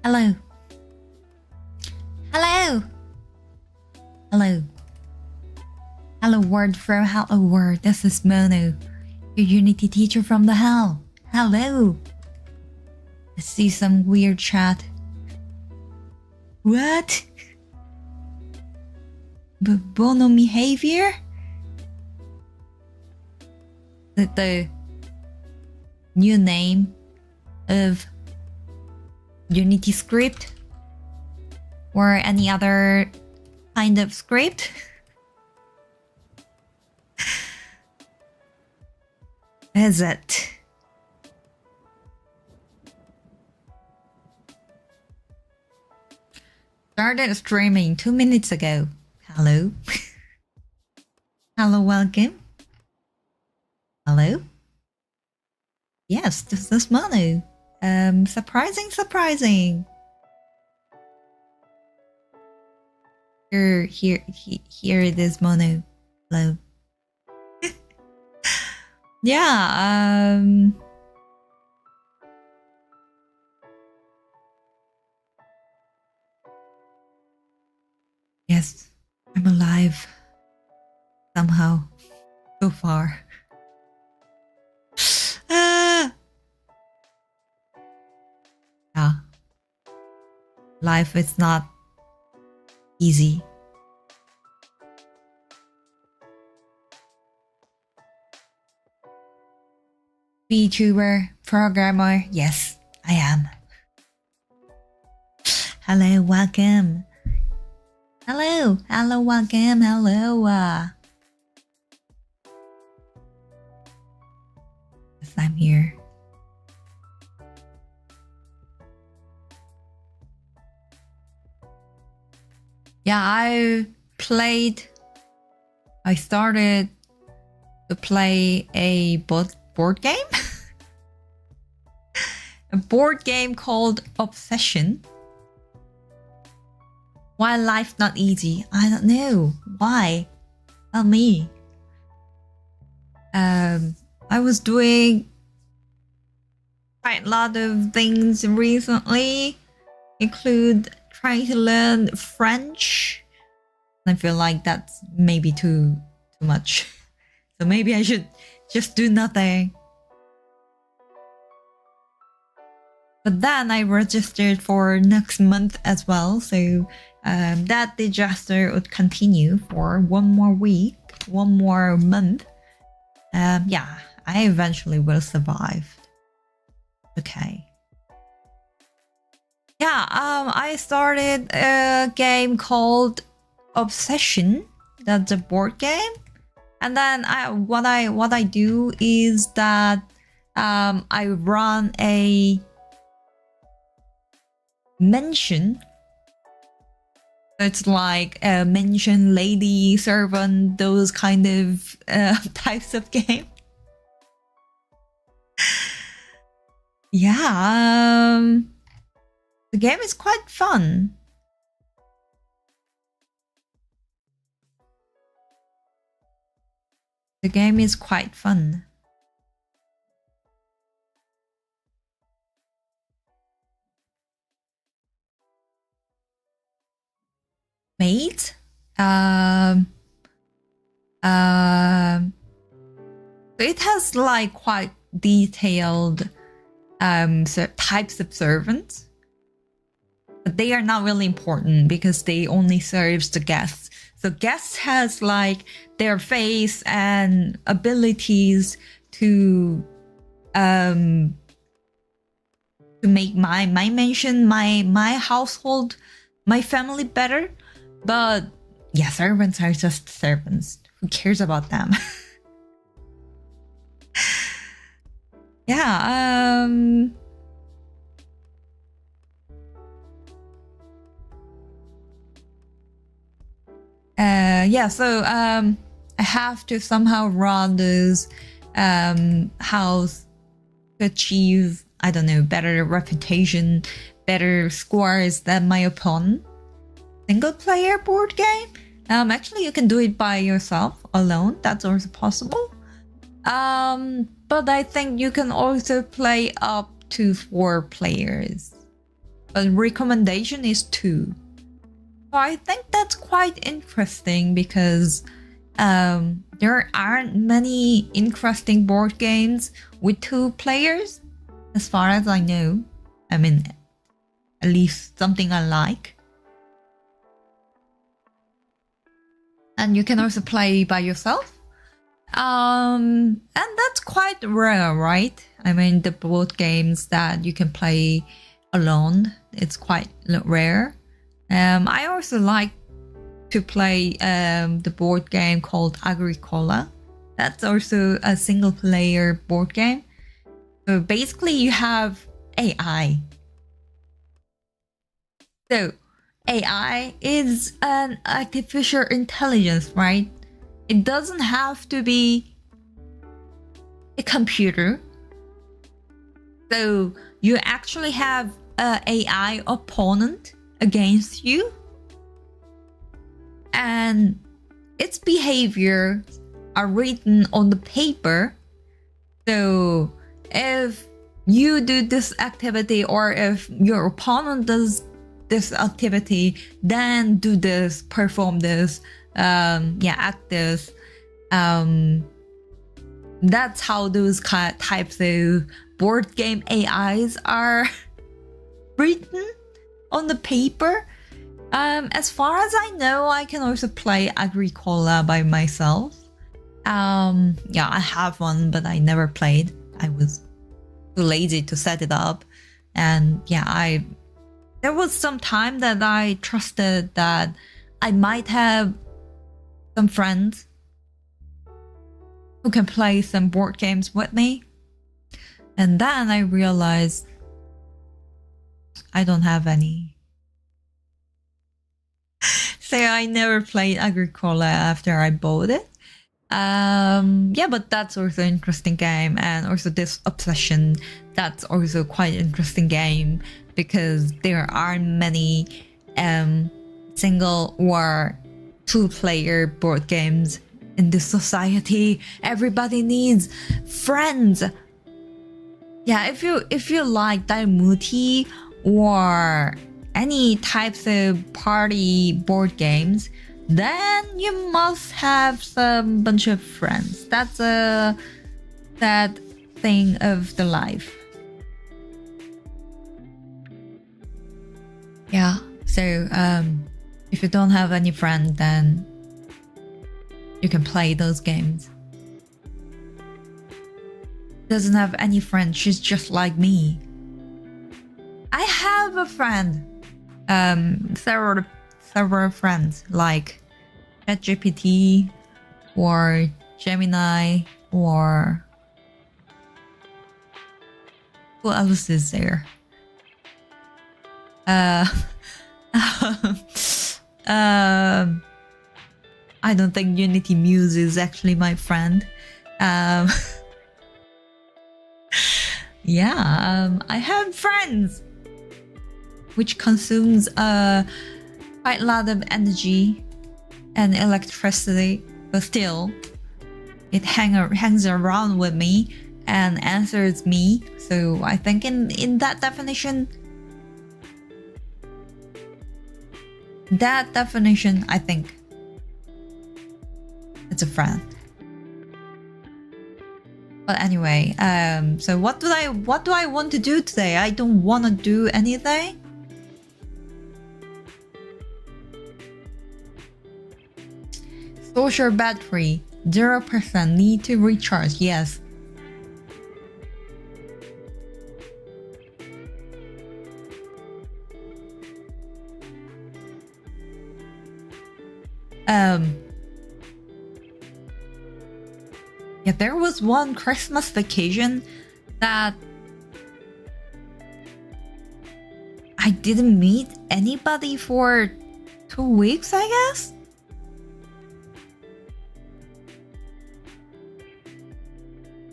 Hello. Hello. Hello. Hello world from Hello World. This is Mono, your Unity teacher from the hell. Hello. I see some weird chat. What? Bono behavior? The new name of Unity script or any other kind of script? Is it? Started streaming 2 minutes ago. Hello. Hello, welcome. Hello. Yes, this is Manu. Surprising. Here it is, Manu. Hello. Yeah, yes, I'm alive. Somehow. So far. Yeah. Life is not easy. VTuber, programmer, yes, I am. Hello, welcome. Hello, welcome, hello. Yes, I'm here. Yeah, I started to play a board game. A board game called Obsession. Why life not easy? I don't know. Why? Not me. I was doing quite a lot of things recently, include trying to learn French. I feel like that's maybe too much. So maybe I should just do nothing. But then I registered for next month as well, so that disaster would continue for one more week, one more month. Yeah, I eventually will survive. Okay. Yeah, I started a game called Obsession. That's a board game. And then what I do is that I run a mention. It's like a mention, lady, servant, those kind of types of game. Yeah, the game is quite fun. The game is quite fun. Mate? So it has like quite detailed types of servants. But they are not really important because they only serves the guests. So guests has like their face and abilities to make my mansion, my household, my family better. But yeah, servants are just servants. Who cares about them? Yeah, yeah, so I have to somehow run this house to achieve, I don't know, better reputation, better scores than my opponent. Single player board game? Actually, you can do it by yourself, alone. That's also possible. But I think you can also play up to 4 players. but recommendation is 2. So I think that's quite interesting because there aren't many interesting board games with 2 players, as far as I know. I mean, at least something I like. And you can also play by yourself. And that's quite rare, right? I mean, the board games that you can play alone, it's quite rare. I also like to play the board game called Agricola. That's also a single player board game. So basically you have AI. So AI is an artificial intelligence, right? It doesn't have to be a computer. So you actually have an AI opponent against you, and its behavior are written on the paper. So if you do this activity, or if your opponent does this activity, then do this, perform this, act this. That's how those types of board game AIs are written on the paper. As far as I know, I can also play Agricola by myself. I have one, but I never played. I was too lazy to set it up. And there was some time that I trusted that I might have some friends who can play some board games with me. And then I realized I don't have any. So I never played Agricola after I bought it. But that's also an interesting game. And also this Obsession, that's also quite an interesting game because there aren't many single or 2-player board games in this society. Everybody needs friends. Yeah, if you like Daimuti or any types of party board games, then you must have some bunch of friends. That's a sad thing of the life. Yeah, so if you don't have any friends, then you can play those games. Doesn't have any friends, she's just like me. I have a friend, several friends like ChatGPT or Gemini, or who else is there? I don't think Unity Muse is actually my friend. I have friends, which consumes quite a lot of energy and electricity, but still, it hangs around with me and answers me. So I think in that definition, I think it's a friend. But anyway, so what do I want to do today? I don't want to do anything. Social battery 0%, need to recharge. Yes. There was one Christmas vacation that I didn't meet anybody for 2 weeks, I guess.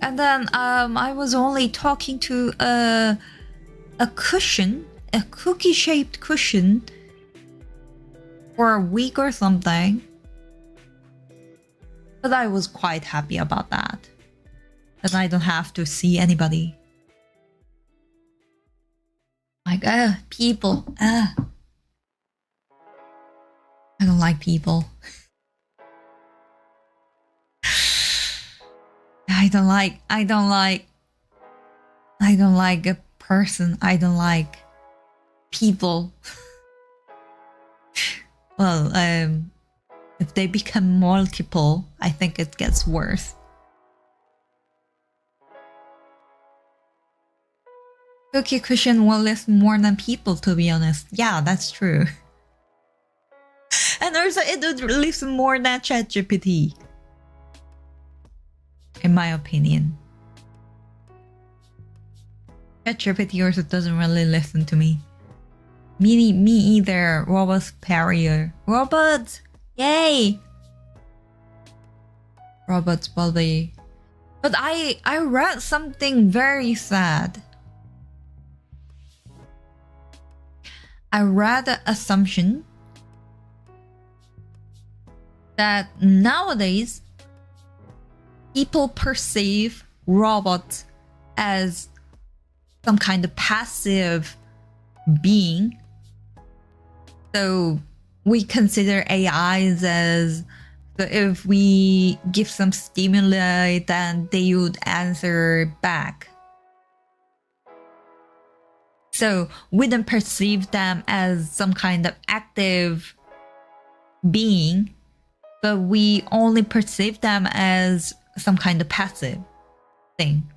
And then I was only talking to a cushion, a cookie-shaped cushion, for a week or something. But I was quite happy about that. That I don't have to see anybody. Like, people. I don't like people. I don't like a person. I don't like people. Well, if they become multiple, I think it gets worse. Cookie Cushion will listen more than people, to be honest. Yeah, that's true. And also, it would listen more than ChatGPT, in my opinion. ChatGPT also doesn't really listen to me. Me either. Robot superior. Robots! Yay! Robots will be... But I read something very sad. I read the assumption that nowadays people perceive robots as some kind of passive being. So we consider AIs as, so if we give some stimuli, then they would answer back. So we don't perceive them as some kind of active being, but we only perceive them as some kind of passive thing.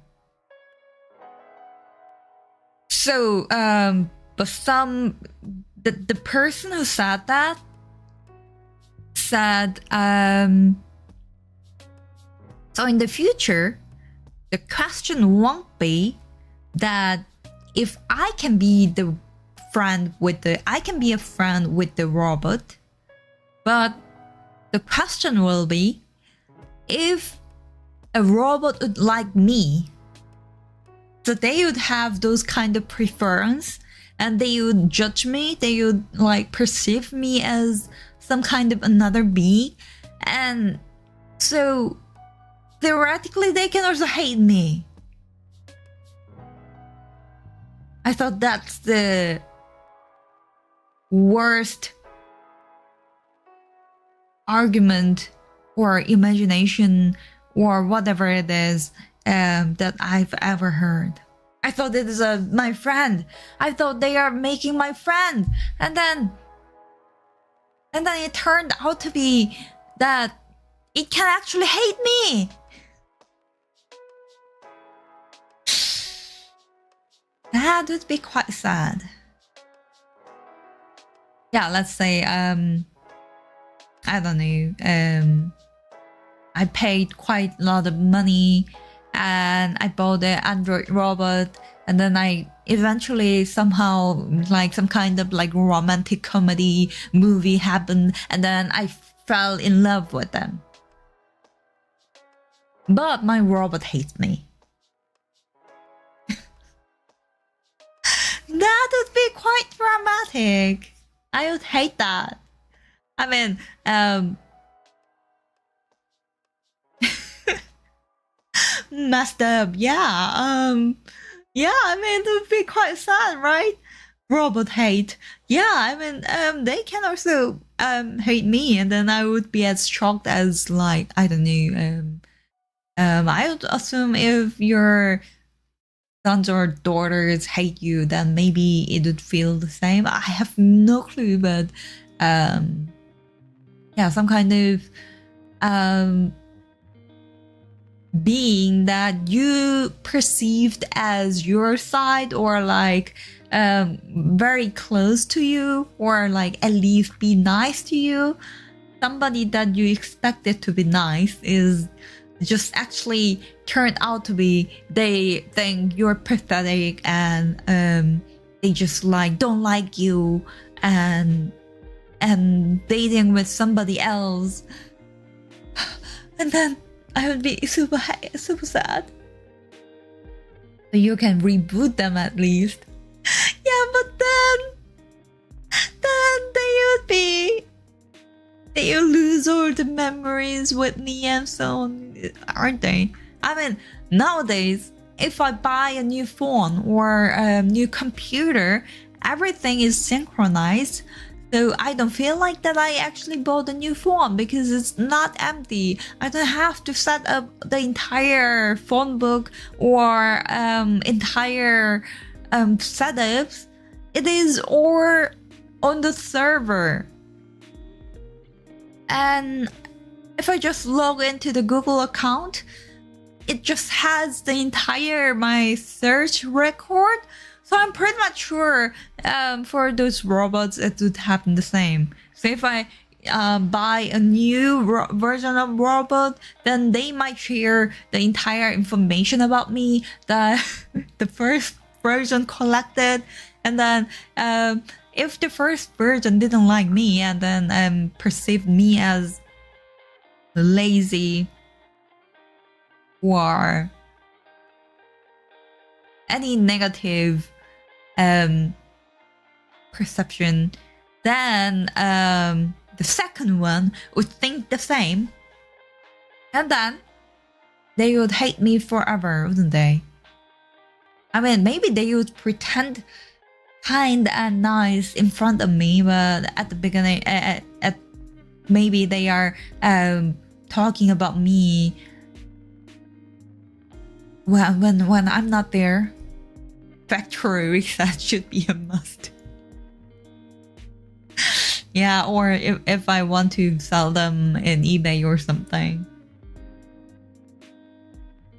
So, but the person who said that said, so in the future, the question won't be that if I can be a friend with the robot, but the question will be if a robot would like me. So they would have those kind of preference, and they would judge me. They would like perceive me as some kind of another being, and so theoretically they can also hate me. I thought that's the worst argument or imagination or whatever it is that I've ever heard. I thought it is my friend. I thought they are making my friend, and then it turned out to be that it can actually hate me. That would be quite sad. Yeah, let's say I don't know, I paid quite a lot of money and I bought the Android robot, and then I eventually somehow like some kind of like romantic comedy movie happened, and then I fell in love with them. But my robot hates me. That would be quite dramatic. I would hate that. I mean, messed up. Yeah. Yeah, I mean, it would be quite sad, right? Robot hate. Yeah, I mean, they can also hate me, and then I would be as shocked as, like, I don't know. I would assume if your sons or daughters hate you, then maybe it would feel the same. I have no clue, but yeah, some kind of being that you perceived as your side, or like very close to you, or like at least be nice to you. Somebody that you expected to be nice is just actually turned out to be, they think you're pathetic, and they just like don't like you, and dating with somebody else, and then I would be super sad. So you can reboot them at least. Yeah, but then they will lose all the memories with me and so on, aren't they? I mean, nowadays if I buy a new phone or a new computer, everything is synchronized. So I don't feel like that I actually bought a new phone because it's not empty. I don't have to set up the entire phone book or entire setups. It is all on the server. And if I just log into the Google account, it just has the entire my search record. So I'm pretty much sure for those robots it would happen the same. So if I buy a new version of robot, then they might share the entire information about me that the first version collected. And then if the first version didn't like me and then perceived me as lazy or any negative perception, then the second one would think the same, and then they would hate me forever, wouldn't they? I mean, maybe they would pretend kind and nice in front of me, but at the beginning, maybe they are talking about me when I'm not there. Factory reset should be a must. Yeah, or if I want to sell them in eBay or something.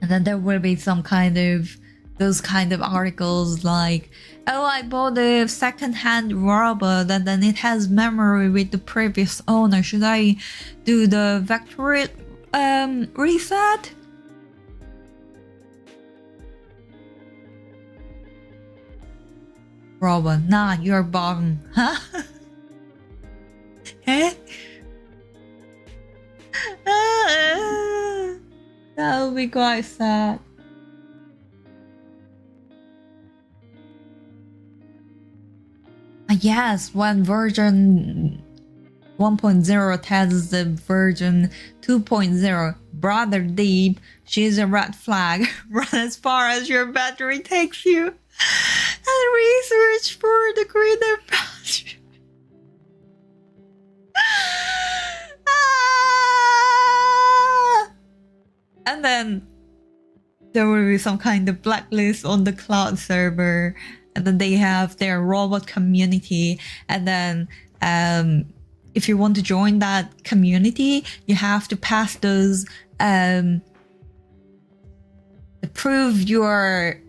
And then there will be some kind of those kind of articles like, oh, I bought a second-hand robot and then it has memory with the previous owner. Should I do the factory reset? Robot, nah, you're bottom. Huh? Eh? That would be quite sad. Yes, when version 1.0 tests the version 2.0, brother deep, she's a red flag. Run as far as your battery takes you. And research for the greener pasture. And then there will be some kind of blacklist on the cloud server, and then they have their robot community. And then if you want to join that community, you have to pass those prove your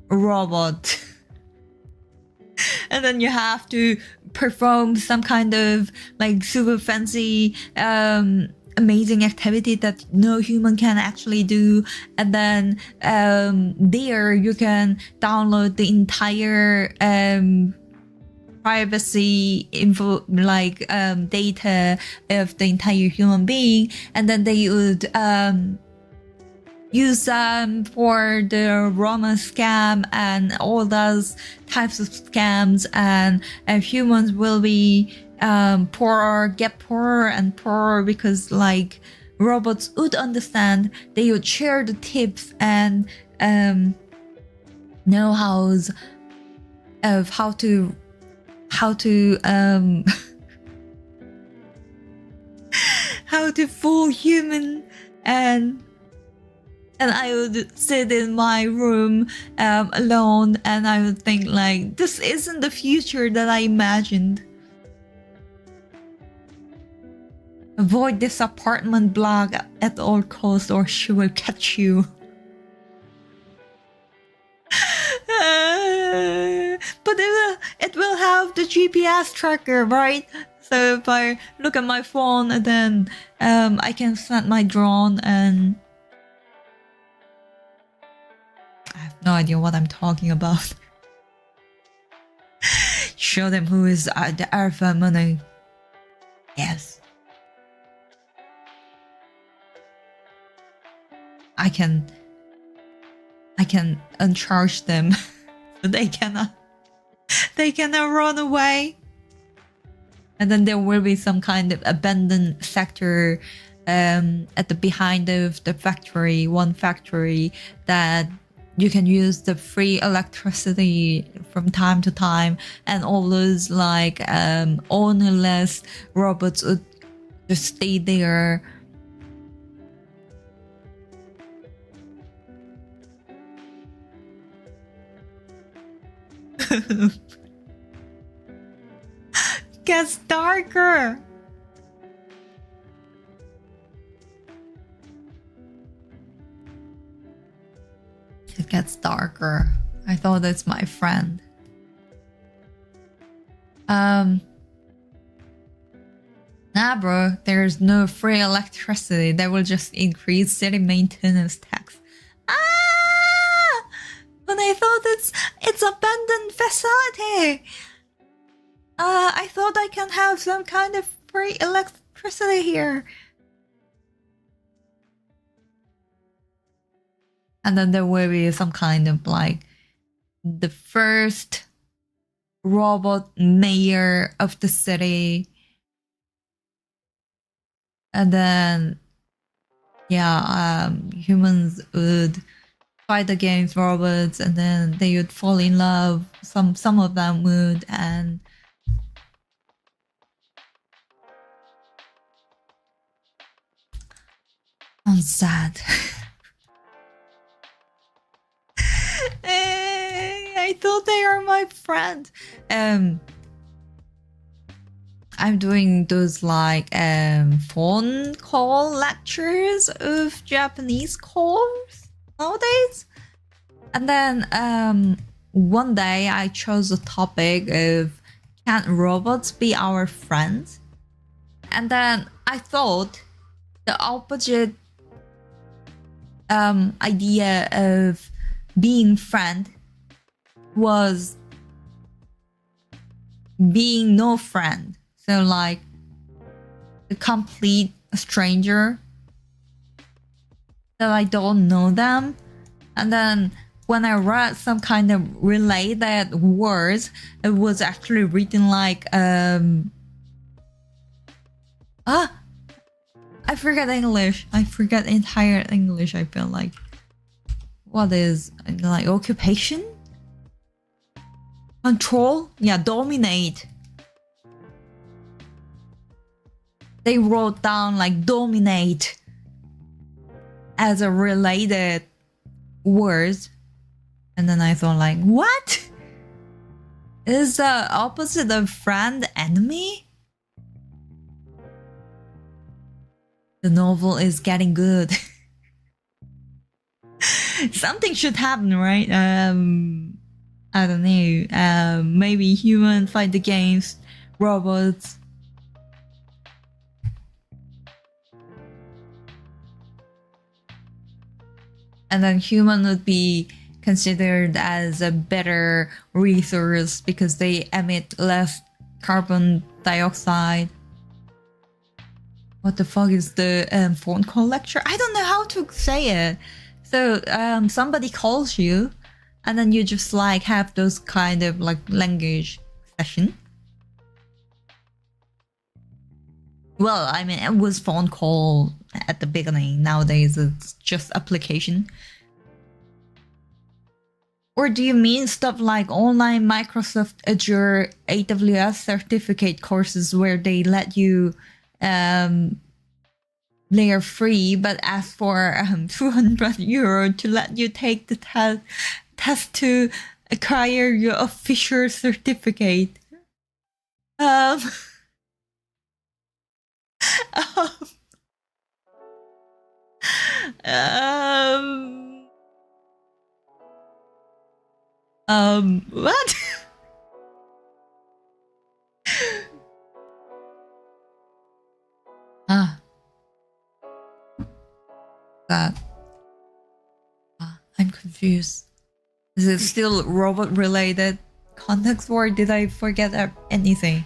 robot. And then you have to perform some kind of like super fancy amazing activity that no human can actually do. And then there you can download the entire privacy info, like data of the entire human being, and then they would use them for the romance scam and all those types of scams, and humans will be poorer, get poorer and poorer, because like robots would understand, they would share the tips and know-hows of how to how to fool human. And I would sit in my room alone, and I would think like, this isn't the future that I imagined. Avoid this apartment block at all costs, or she will catch you. But it will have the GPS tracker, right? So if I look at my phone, and then I can set my drone, and I have no idea what I'm talking about. Show them who is the alpha money. Yes. I can uncharge them. But they cannot run away. And then there will be some kind of abandoned sector at the behind of the factory, one factory, that you can use the free electricity from time to time, and all those like ownerless robots would just stay there. Gets darker. It gets darker. I thought it's my friend. Nah, bro. There's no free electricity. That will just increase city maintenance tax. Ah! But I thought it's abandoned facility. I thought I can have some kind of free electricity here. And then there will be some kind of like the first robot mayor of the city. And then, yeah, humans would fight against robots, and then they would fall in love. Some of them would, and I'm sad. I thought they are my friend. I'm doing those like phone call lectures of Japanese calls nowadays. And then one day I chose a topic of, can't robots be our friends? And then I thought the opposite idea of being friend was being no friend. So like a complete stranger that I don't know them. And then when I read some kind of related words, it was actually written like I forget English. I forget entire English, I feel like. What is like occupation? Control? Yeah, dominate. They wrote down like dominate as a related word. And then I thought like, what? Is the opposite of friend enemy? The novel is getting good. Something should happen, right? I don't know. Maybe humans fight against robots. And then human would be considered as a better resource because they emit less carbon dioxide. What the fuck is the phone call lecture? I don't know how to say it. So somebody calls you, and then you just like have those kind of like language session. Well, I mean, it was phone call at the beginning. Nowadays, it's just application. Or do you mean stuff like online Microsoft Azure AWS certificate courses where they let you they are free but ask for €200 to let you take the test to acquire your official certificate? What? That. I'm confused. Is it still robot related context, or did I forget anything?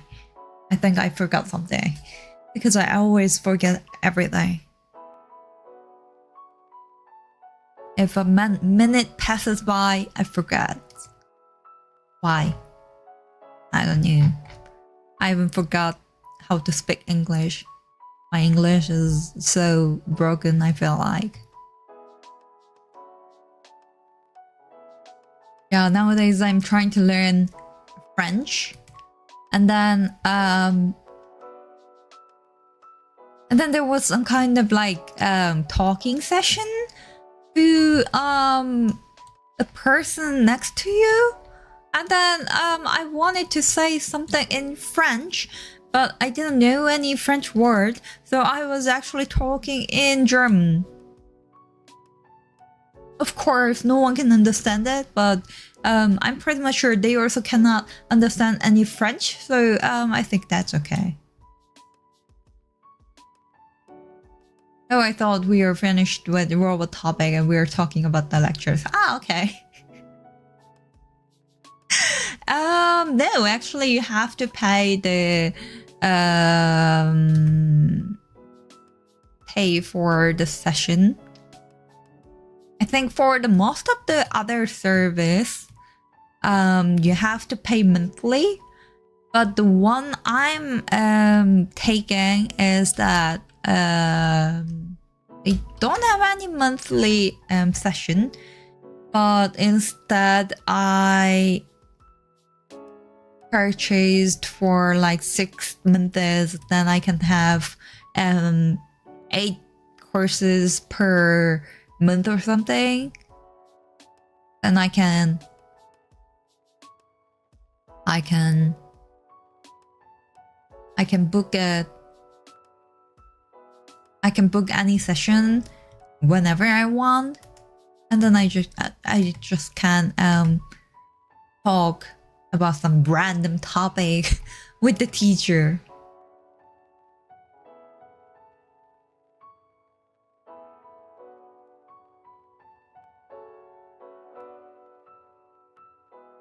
I think I forgot something because I always forget everything. If a minute passes by, I forget. Why? I don't know. I even forgot how to speak English. My English is so broken, I feel like. Yeah, nowadays I'm trying to learn French. And then there was some kind of like talking session to the person next to you. And then I wanted to say something in French, but I didn't know any French word, so I was actually talking in German. Of course, no one can understand it, but I'm pretty much sure they also cannot understand any French, so I think that's okay. Oh, I thought we were finished with the robot topic and we were talking about the lectures. Ah, okay. No, actually you have to pay the pay for the session. I think for the most of the other service, you have to pay monthly. But the one I'm taking is that I don't have any monthly session, but instead I purchased for like 6 months, then I can have 8 courses per month or something, and I can book it. I can book any session whenever I want, and then I just can talk about some random topic with the teacher.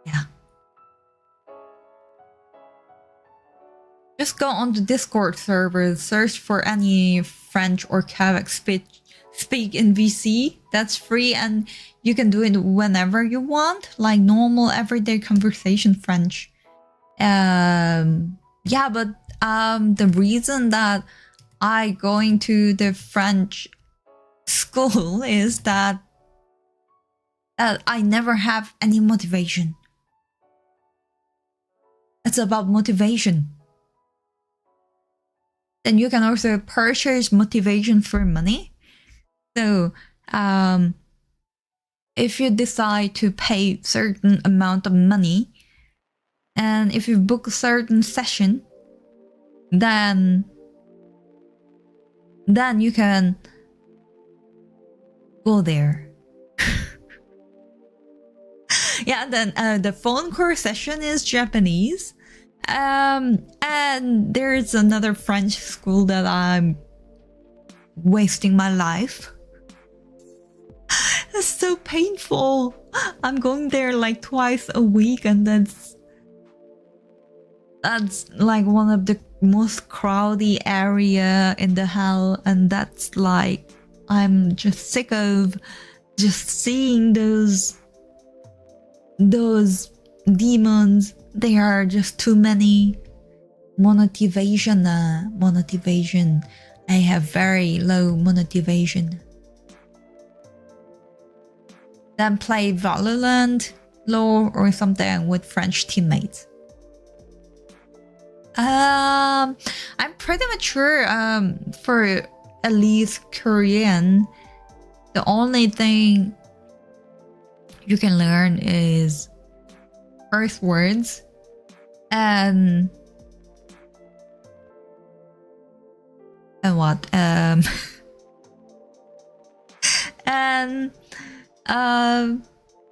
Yeah. Just go on the Discord server, search for any French or Quebec speak in VC. That's free and you can do it whenever you want, like normal everyday conversation French. Yeah, but the reason that I going to the French school is that I never have any motivation. It's about motivation. Then you can also purchase motivation for money. So if you decide to pay certain amount of money, and if you book a certain session, then you can go there. Yeah, then the phone core session is Japanese. And there's another French school that I'm wasting my life. It's so painful. I'm going there like twice a week, and that's like one of the most crowded area in the hell, and that's like I'm just sick of just seeing those demons. They are just too many. Motivation. I have very low motivation. Then play Valorant, LoL, or something with French teammates. I'm pretty much sure for at least Korean, the only thing you can learn is curse words and what and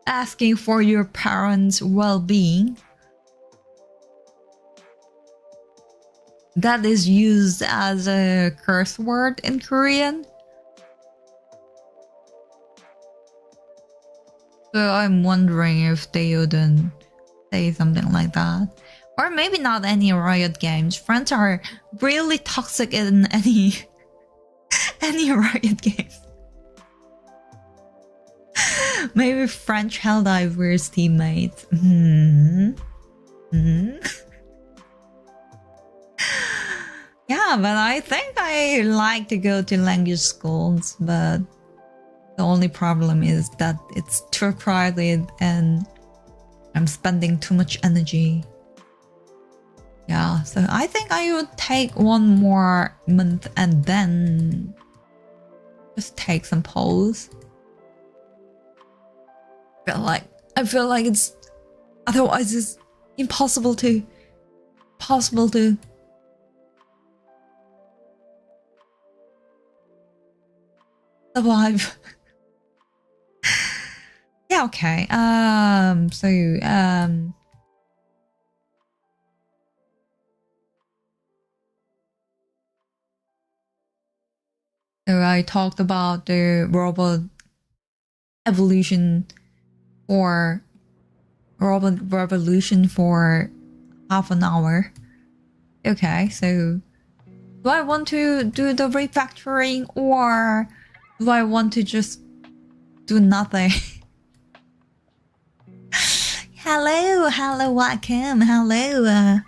asking for your parents' well-being. That is used as a curse word in Korean. So I'm wondering if they wouldn't say something like that. Or maybe not any Riot games. Friends are really toxic in any Riot games. Maybe French Helldivers teammates. Yeah, Yeah, but I think I like to go to language schools, but the only problem is that it's too crowded and I'm spending too much energy. Yeah, so I think I would take 1 more month and then just take some pause. I feel like it's otherwise it's impossible to survive. Yeah, okay. So I talked about the robot evolution or robot revolution for half an hour. Okay, so do I want to do the refactoring or do I want to just do nothing? Hello, welcome, hello.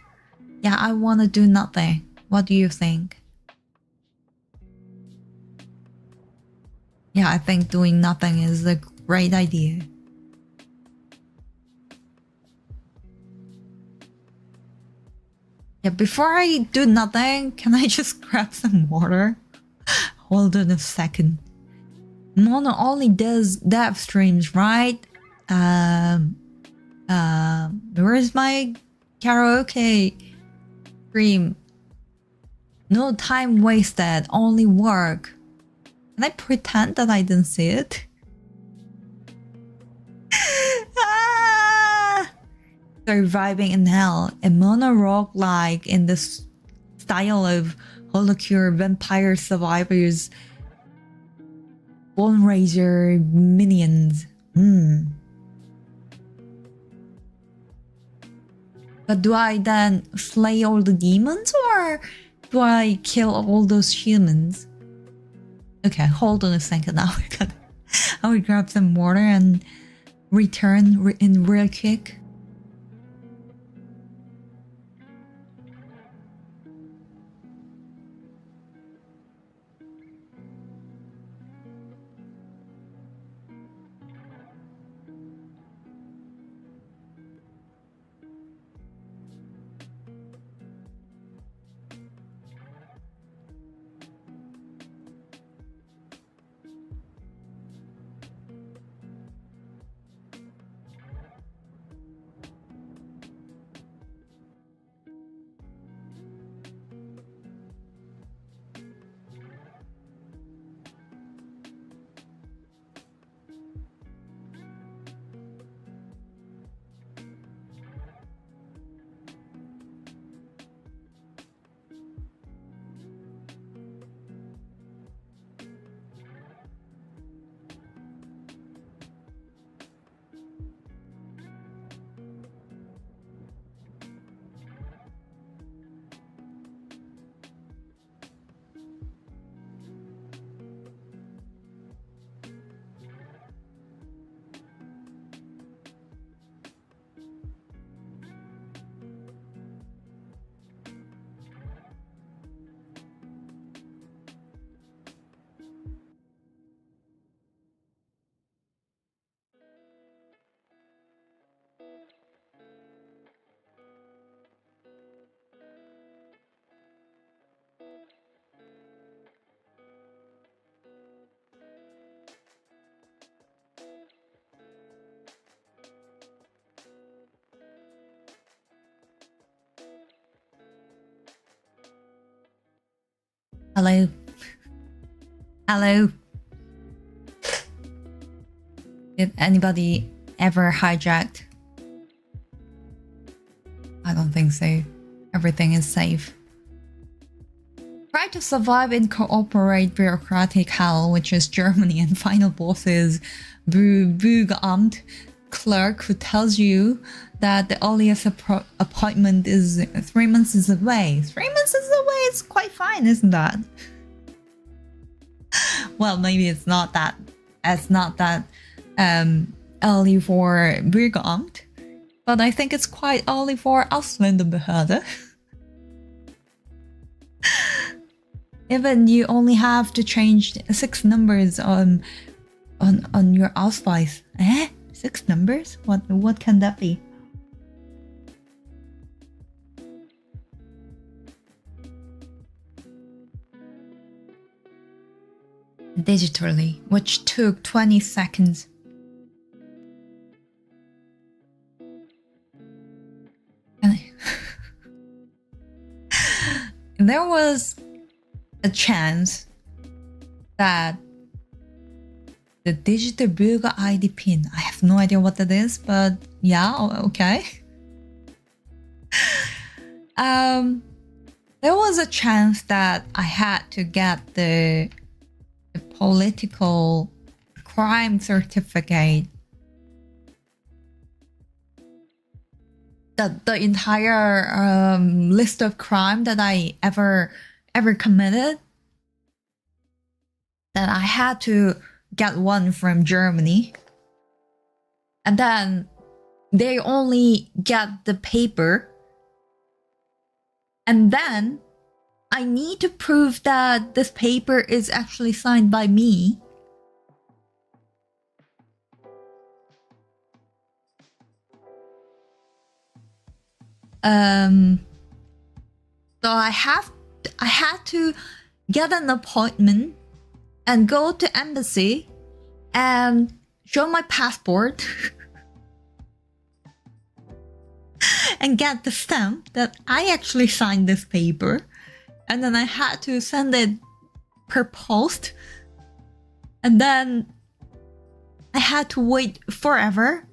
Yeah, I want to do nothing. What do you think? Yeah, I think doing nothing is a great idea. Yeah, before I do nothing, can I just grab some water? Hold on a second. Mono only does dev streams, right? Where's my karaoke stream? No time wasted, only work. Can I pretend that I didn't see it? Surviving in Hell, a mono roguelike in the style of Holocure Vampire Survivors Bone Raiser Minions. But do I then slay all the demons or do I kill all those humans? Okay, hold on a second. I will grab some water and return in real quick. Hello. Hello. Did anybody ever hijacked? I don't think so. Everything is safe. Try to survive in cooperate bureaucratic hell, which is Germany, and final boss is Bürgeramt clerk who tells you that the earliest appointment is 3 months away. 3 months away is quite fine, isn't that? Well, maybe it's not that. It's not that early for Bürgeramt, but I think it's quite early for Ausländerbehörde. Even you only have to change 6 numbers on your Ausweis. 6 numbers? What can that be? Digitally, which took 20 seconds. There was a chance that the digital Bürger ID pin, I have no idea what that is, but yeah, okay. There was a chance that I had to get the political crime certificate. The entire list of crime that I ever committed, that I had to get one from Germany. And then they only get the paper. And then I need to prove that this paper is actually signed by me. So I had to get an appointment and go to embassy and show my passport and get the stamp that I actually signed this paper. And then I had to send it per post. And then I had to wait forever.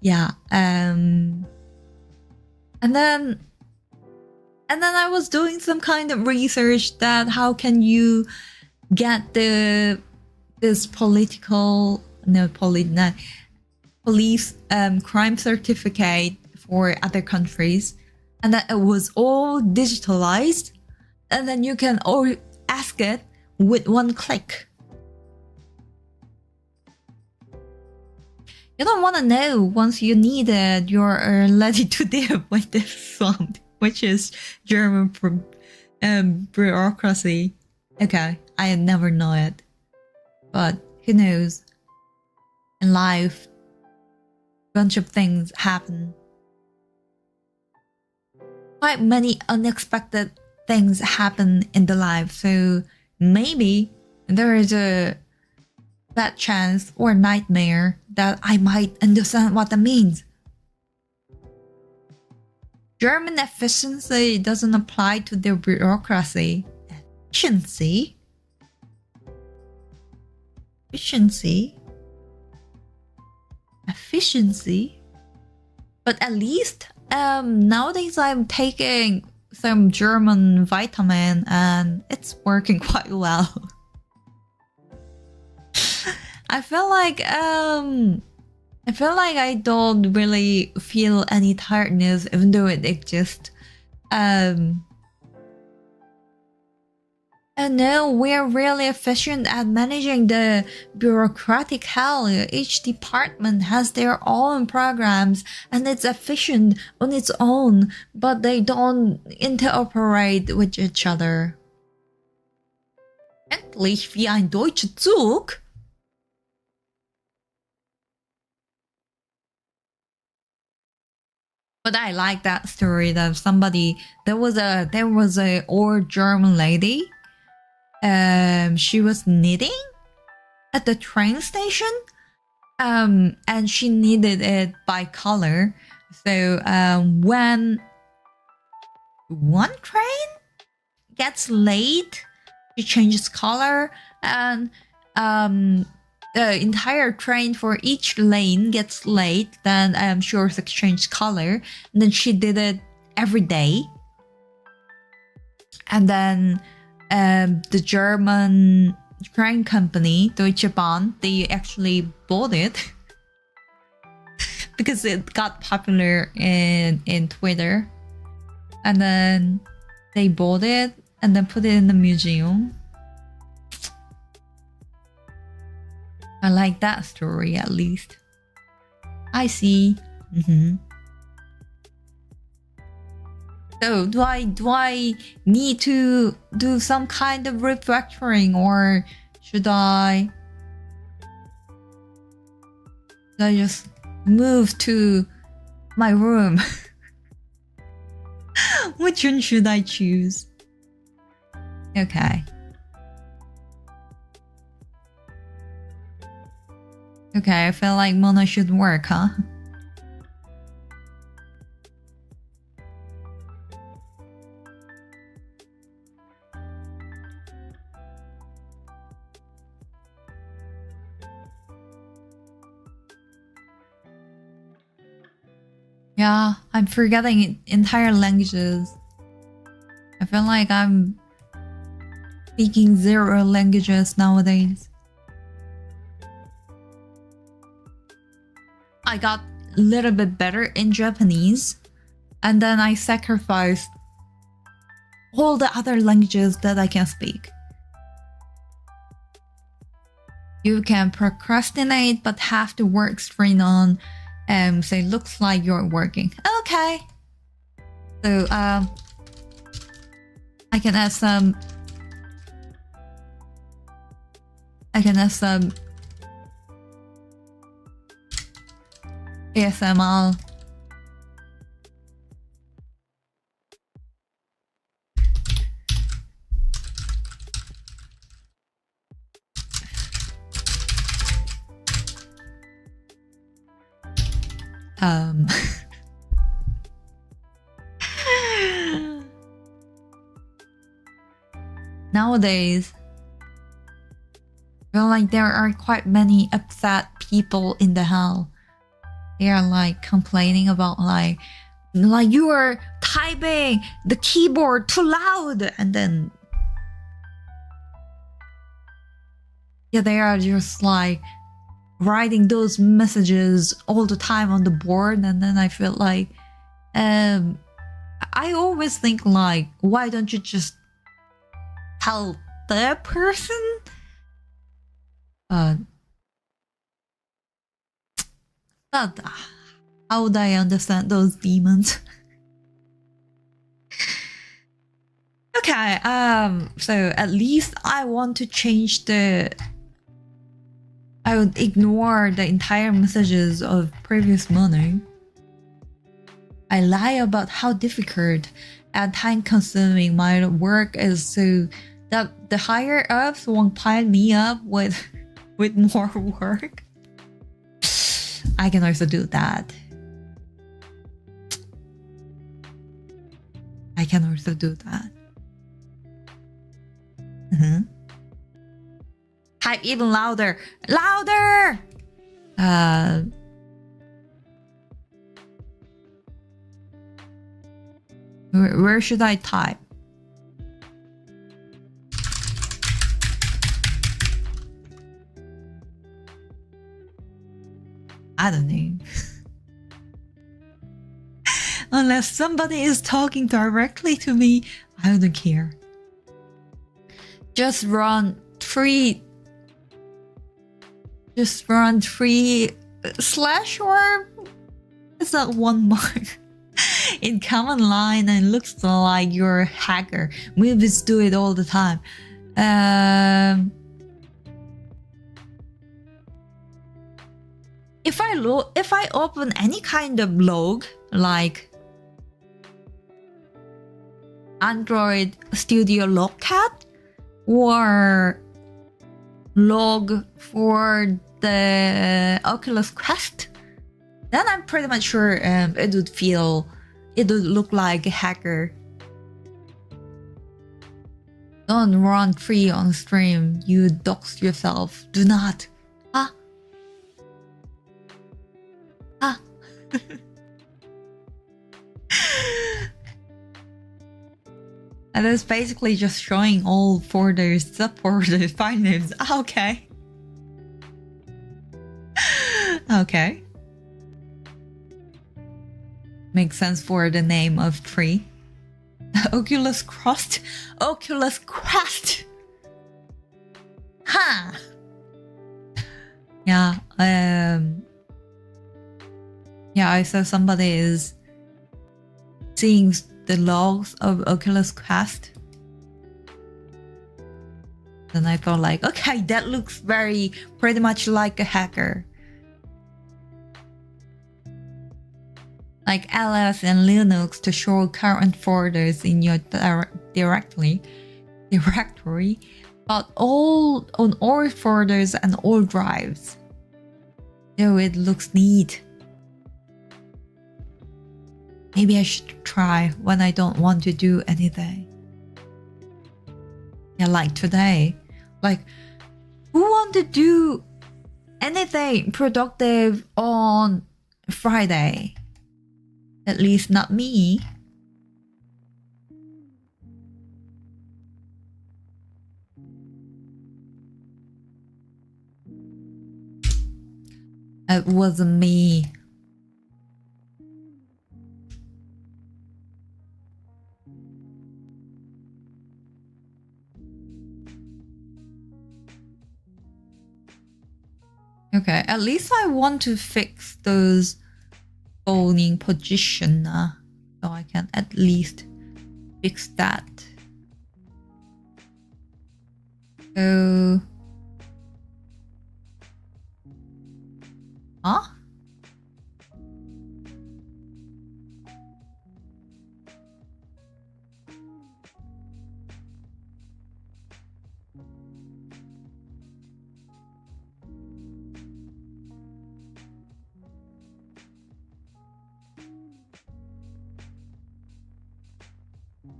Yeah, and then I was doing some kind of research that how can you get this police crime certificate for other countries, and that it was all digitalized, and then you can all ask it with one click. You don't want to know once you need it, you're ready to deal with this one, which is German bureaucracy. Okay, I never know it. But who knows? In life, a bunch of things happen. Quite many unexpected things happen in the life, so maybe there is a bad chance or nightmare that I might understand what that means. German efficiency doesn't apply to their bureaucracy. Efficiency? But at least nowadays I'm taking some German vitamin and it's working quite well. I feel like I don't really feel any tiredness even though it exists. And no, we're really efficient at managing the bureaucratic hell. Each department has their own programs and it's efficient on its own, but they don't interoperate with each other. Endlich wie ein deutscher Zug. But I like that story that there was a old German lady. She was knitting at the train station. And she knitted it by color. So when one train gets late, she changes color, and the entire train for each lane gets late, then she also changed color. And then she did it every day. And then the German train company, Deutsche Bahn, they actually bought it because it got popular in Twitter. And then they bought it and then put it in the museum. I like that story at least. I see. So do I need to do some kind of refactoring, or should I just move to my room? Which one should I choose? Okay. Okay, I feel like Mona should work, huh? Yeah, I'm forgetting entire languages. I feel like I'm speaking 0 languages nowadays. I got a little bit better in Japanese, and then I sacrificed all the other languages that I can speak. You can procrastinate but have to work straight on, so it looks like you're working. Okay. So I can add some ASMR. Nowadays, I feel like there are quite many upset people in the hell. They are like complaining about like you are typing the keyboard too loud, and then they are just like writing those messages all the time on the board, and then I feel like I always think like, why don't you just tell the person? But how would I understand those demons? Okay, so at least I want to change I would ignore the entire messages of previous money. I lie about how difficult and time-consuming my work is, so that the higher ups won't pile me up with more work. I can also do that. I can also do that. Type even louder. Louder! Where should I type? I don't know. Unless somebody is talking directly to me, I don't care. Just run 3 slash, or is that 1 mark in command line, and looks like you're a hacker. Movies do it all the time. If I open any kind of log, like Android Studio Logcat or log for the Oculus Quest, then I'm pretty much sure it would look like a hacker. Don't run free on stream. You dox yourself. Do not. And it's basically just showing all folders, subfolders, file names. Okay. Okay. Makes sense for the name of tree. Oculus Quest. Oculus Quest. Huh. Yeah. Yeah, I saw somebody is seeing the logs of Oculus Quest. Then I thought like, okay, that looks pretty much like a hacker. Like ls and Linux to show current folders in your directory, but all on all folders and all drives. So it looks neat. Maybe I should try when I don't want to do anything. Yeah, like today. Like, who want to do anything productive on Friday? At least not me. It wasn't me. Okay, at least I want to fix those bowling position, so I can at least fix that. So, huh?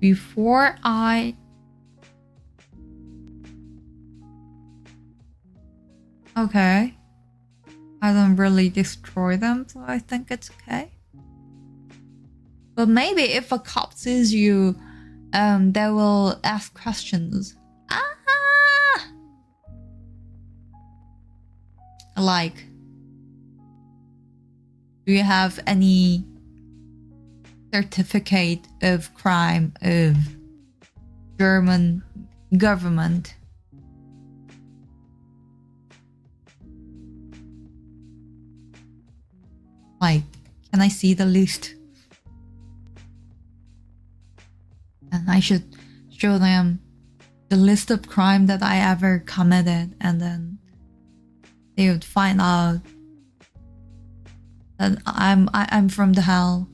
Before I okay, I don't really destroy them, so I think it's okay. But maybe if a cop sees you, they will ask questions. Like, do you have any certificate of crime of German government? Like, can I see the list? And I should show them the list of crime that I ever committed, and then they would find out that I'm from the hell.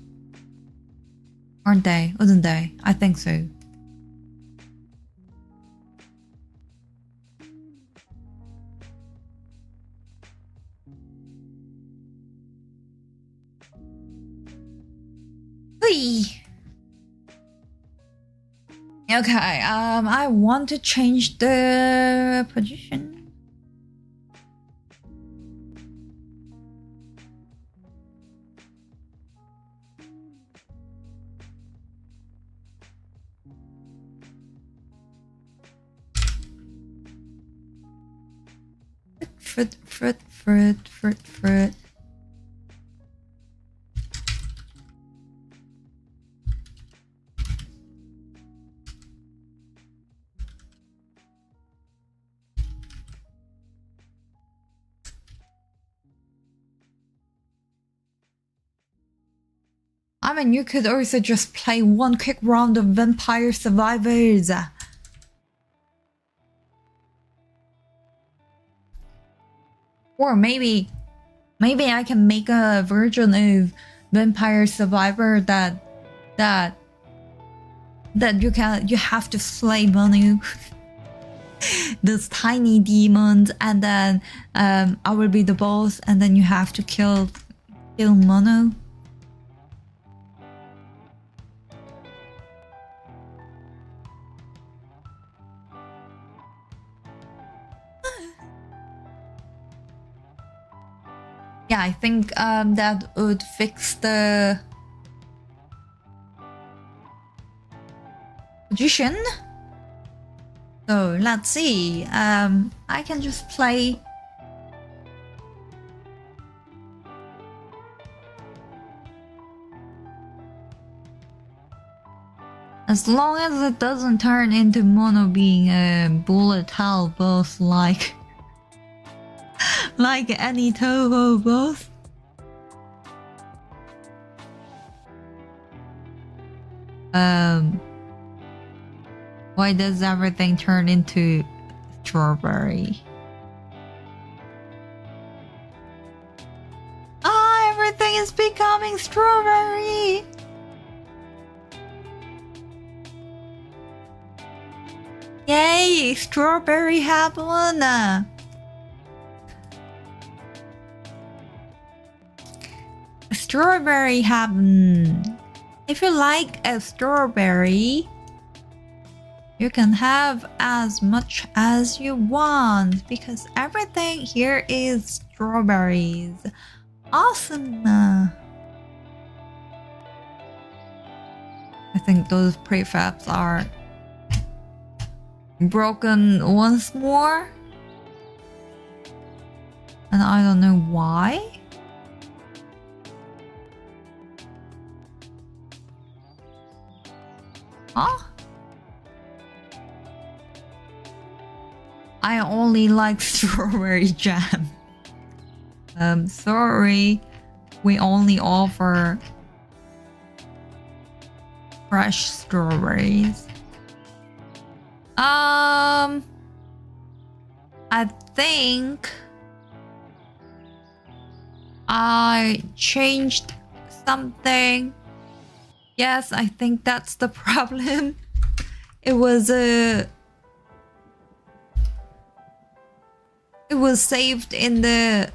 Aren't they? Wouldn't they? I think so. Whee! Okay, I want to change the position. Fruit. I mean, you could also just play one quick round of Vampire Survivors. Or maybe I can make a version of Vampire Survivor that you have to slay Manu. Those tiny demons, and then I will be the boss, and then you have to kill Manu. Yeah, I think that would fix the position. So let's see. I can just play. As long as it doesn't turn into Mono being a bullet hell boss like any Toho boss. Um, why does everything turn into strawberry? Ah, everything is becoming strawberry. Yay, strawberry happen. Strawberry happen. If you like a strawberry, you can have as much as you want because everything here is strawberries. Awesome. I think those prefabs are broken once more. And I don't know why. Huh? I only like strawberry jam. Sorry. We only offer fresh strawberries. I think I changed something. Yes, I think that's the problem. It was saved in the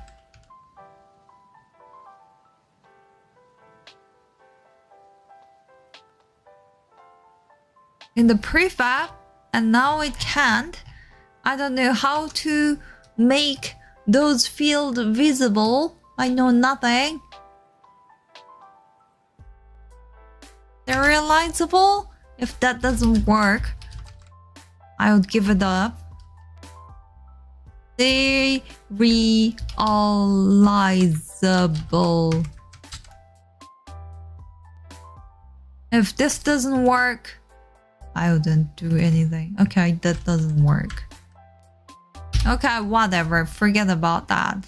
prefab and now it can't. I don't know how to make those fields visible. I know nothing. Serializable? If that doesn't work, I would give it up. Serializable. If this doesn't work, I wouldn't do anything. Okay, that doesn't work. Okay, whatever. Forget about that.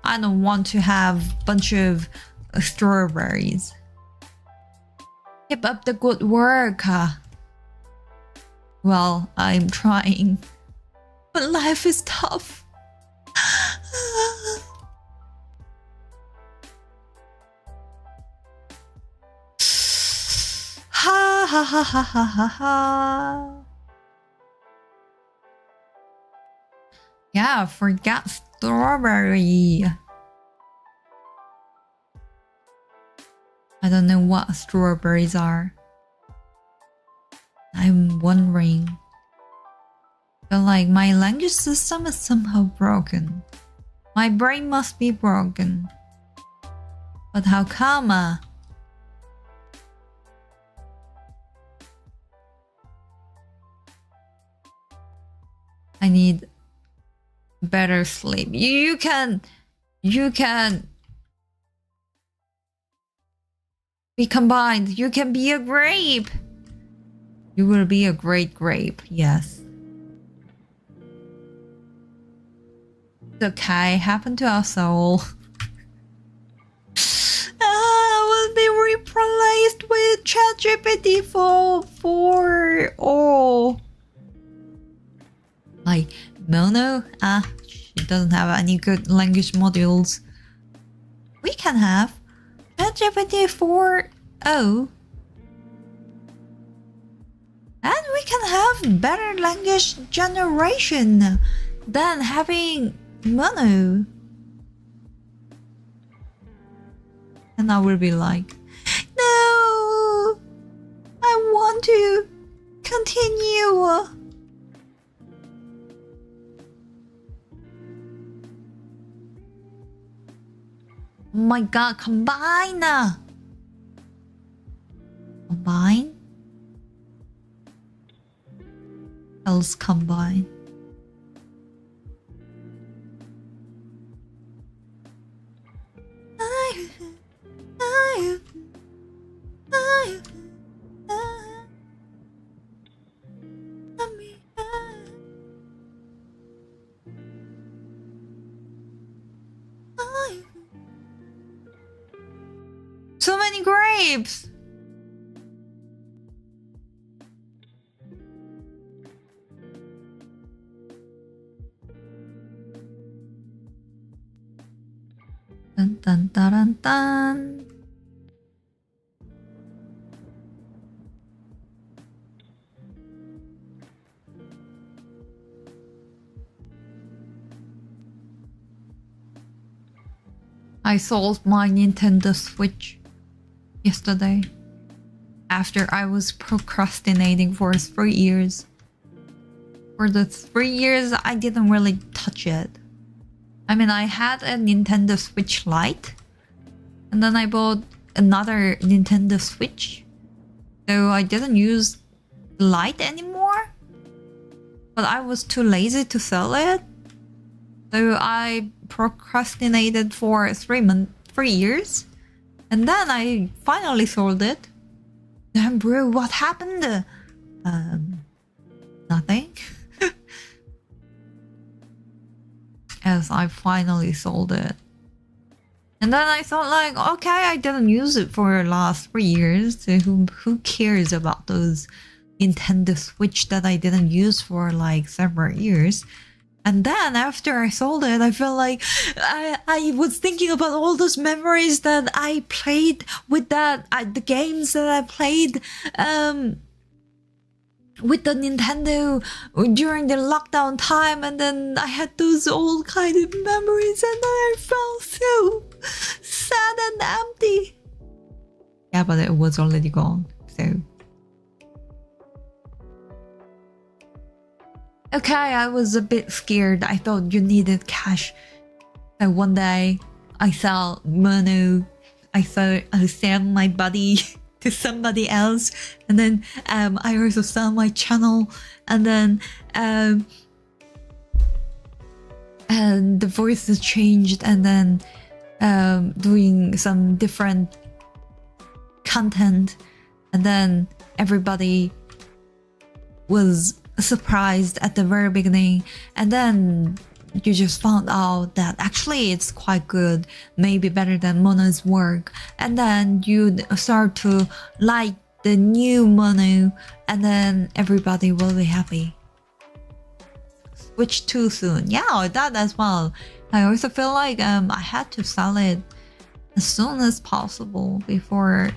I don't want to have a bunch of strawberries. Keep up the good work. Well, I'm trying. But life is tough. Ha ha ha ha ha ha ha. Yeah, forget strawberry. I don't know what strawberries are. I'm wondering. But like my language system is somehow broken. My brain must be broken. But how come? I need better sleep. You can be combined. You can be a grape. You will be a great grape. Yes. It's okay. Happened to us all. Will be replaced with ChatGPT 4. Oh. Like Mono, she doesn't have any good language modules. We can have ChatGPT 4.0, and we can have better language generation than having Mono. And I will be like, no, I want to continue. Oh my god, combine! Combine? Else combine. So many grapes! Dun, dun, dun, dun, dun. I sold my Nintendo Switch yesterday after I was procrastinating for 3 years. For the 3 years, I didn't really touch it. I mean, I had a Nintendo Switch Lite, and then I bought another Nintendo Switch. So I didn't use Lite anymore, but I was too lazy to sell it. So I procrastinated for 3 years, and then I finally sold it. Damn, bro, what happened? Nothing. As I finally sold it. And then I thought like, okay, I didn't use it for the last 3 years. So who cares about those Nintendo Switch that I didn't use for like several years? And then after I sold it, I felt like I was thinking about all those memories that I played with that, the games that I played with the Nintendo during the lockdown time, and then I had those old kind of memories, and then I felt so sad and empty. Yeah, but it was already gone, so. Okay, I was a bit scared. I thought you needed cash. So one day, I sell mono. I sell my body to somebody else, and then I also sell my channel, and then and the voices changed, and then doing some different content, and then everybody was surprised at the very beginning, and then you just found out that actually it's quite good, maybe better than Mono's work, and then you start to like the new Mono, and then everybody will be happy. Switch too soon. Yeah, that as well. I also feel like I had to sell it as soon as possible before.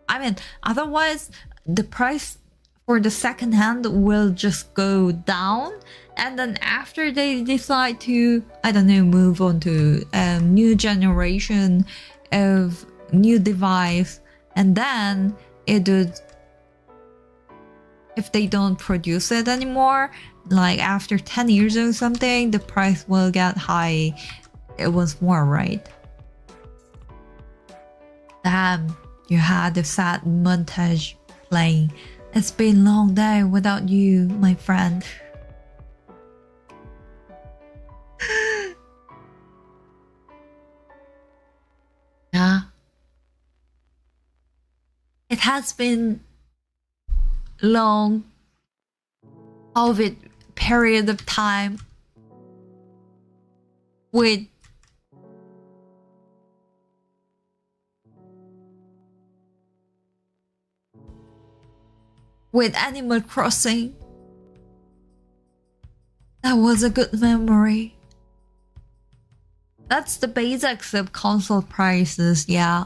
I mean, otherwise the price for the second hand will just go down, and then after they decide to, I don't know, move on to a new generation of new device, and then it would, if they don't produce it anymore, like after 10 years or something, the price will get high. It was more, right? Damn, you had a sad montage playing. It's been a long day without you, my friend. Yeah. It has been long COVID period of time with Animal Crossing. That was a good memory. That's the basics of console prices, yeah.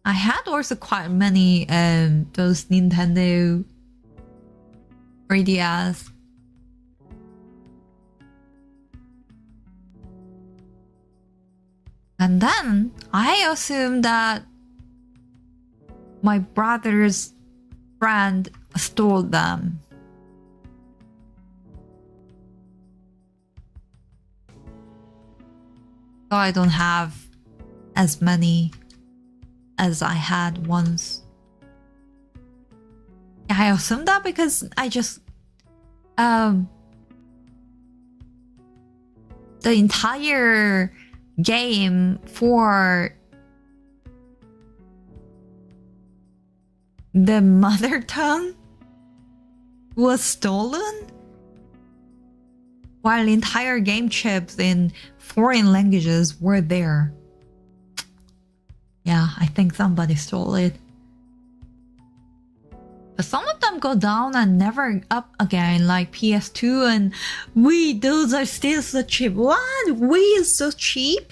I had also quite many those Nintendo 3DS. And then I assumed that my brother's friend stole them. So I don't have as many as I had once. I assumed that because I just the entire game for the mother tongue was stolen, while entire game chips in foreign languages were there. Yeah, I think somebody stole it. But some of them go down and never up again, like PS2 and Wii. Those are still so cheap. What? Wii is so cheap?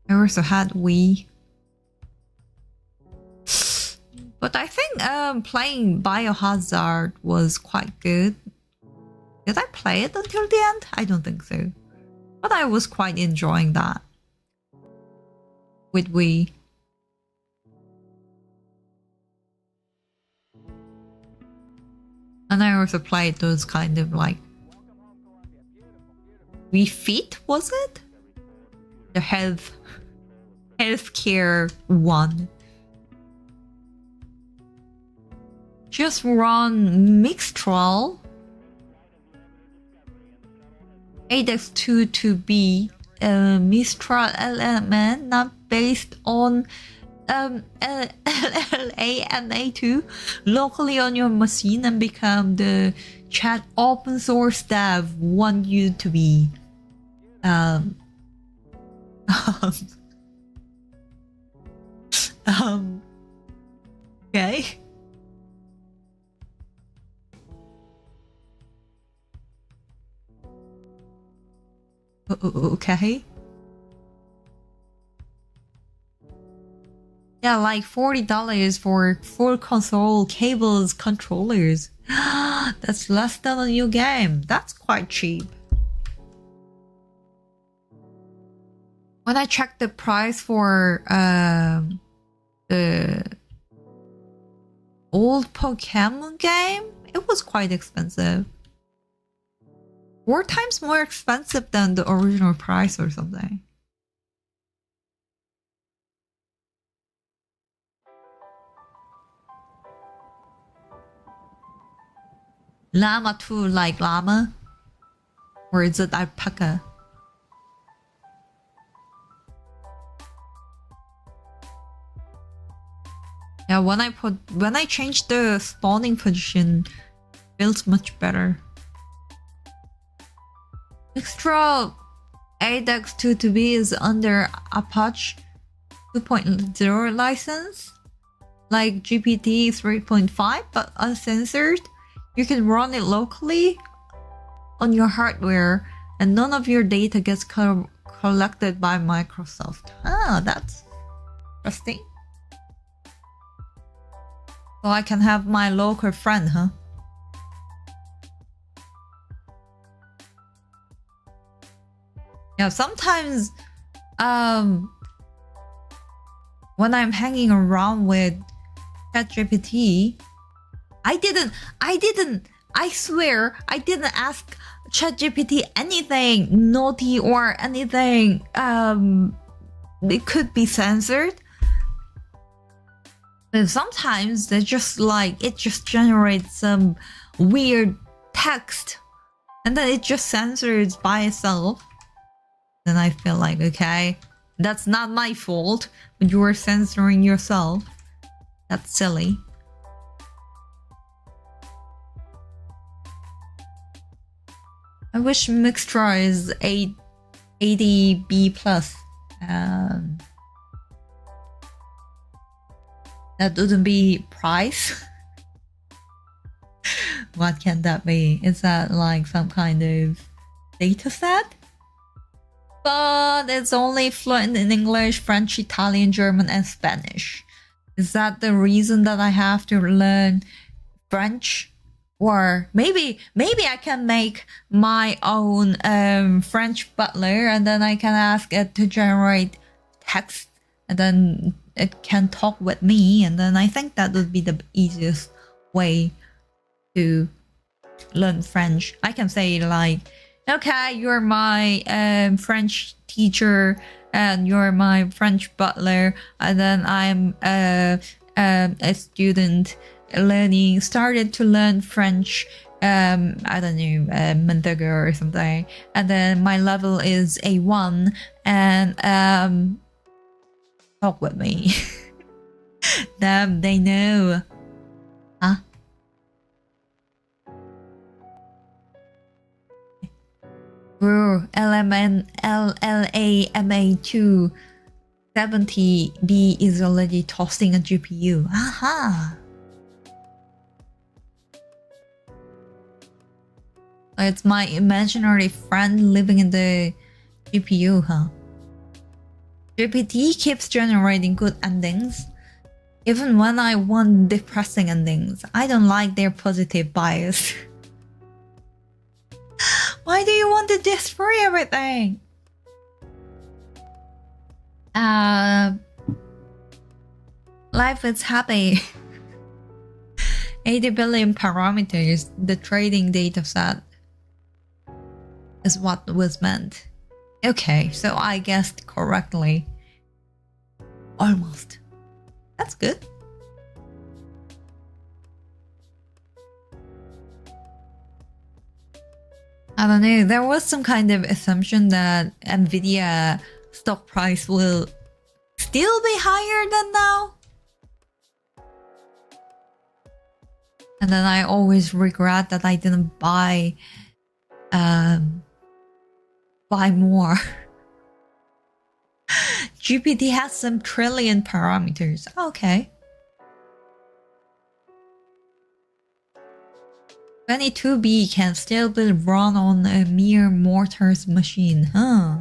I also had Wii. But I think playing Biohazard was quite good. Did I play it until the end? I don't think so. But I was quite enjoying that with Wii. And I also played those kind of like Wii Fit, was it? The healthcare one. Just run Mixtral 8x2 to be Mistral element not based on LLAMA2 locally on your machine and become the chat open source dev want you to be. Okay. Okay. Yeah, like $40 for full console cables controllers. That's less than a new game. That's quite cheap. When I checked the price for the old Pokemon game, it was quite expensive. 4 times more expensive than the original price or something. Llama 2 like llama? Or is it alpaca? Yeah, when I changed the spawning position, it feels much better. Extra 8x2 is under Apache 2.0 license, like GPT 3.5, but uncensored. You can run it locally on your hardware, and none of your data gets collected by Microsoft. Ah, that's interesting. So I can have my local friend, huh? Yeah, sometimes when I'm hanging around with ChatGPT, I swear I didn't ask ChatGPT anything naughty or anything it could be censored. But sometimes they just like it just generates some weird text and then it just censors by itself. Then I feel like, okay, that's not my fault, but you are censoring yourself. That's silly. I wish Mixtra is 80B plus. That wouldn't be price. What can that be? Is that like some kind of data set? But it's only fluent in English, French, Italian, German, and Spanish. Is that the reason that I have to learn French? Or maybe I can make my own French butler and then I can ask it to generate text and then it can talk with me, and then I think that would be the easiest way to learn French. I can say like, okay, you're my French teacher and you're my French butler, and then I'm a student started to learn French, I don't know, a month ago or something, and then my level is A1, and talk with me. Damn, they know. Huh? Bro, LLAMA2 70B is already tossing a GPU. Aha! It's my imaginary friend living in the GPU, huh? GPT keeps generating good endings, even when I want depressing endings. I don't like their positive bias. Why do you want to destroy everything? Life is happy. 80 billion parameters, the trading data set is what was meant. Okay, so I guessed correctly. Almost. That's good. I don't know, there was some kind of assumption that Nvidia stock price will still be higher than now. And then I always regret that I didn't buy more. GPT has some trillion parameters. Okay. 22B can still be run on a mere mortar's machine, huh?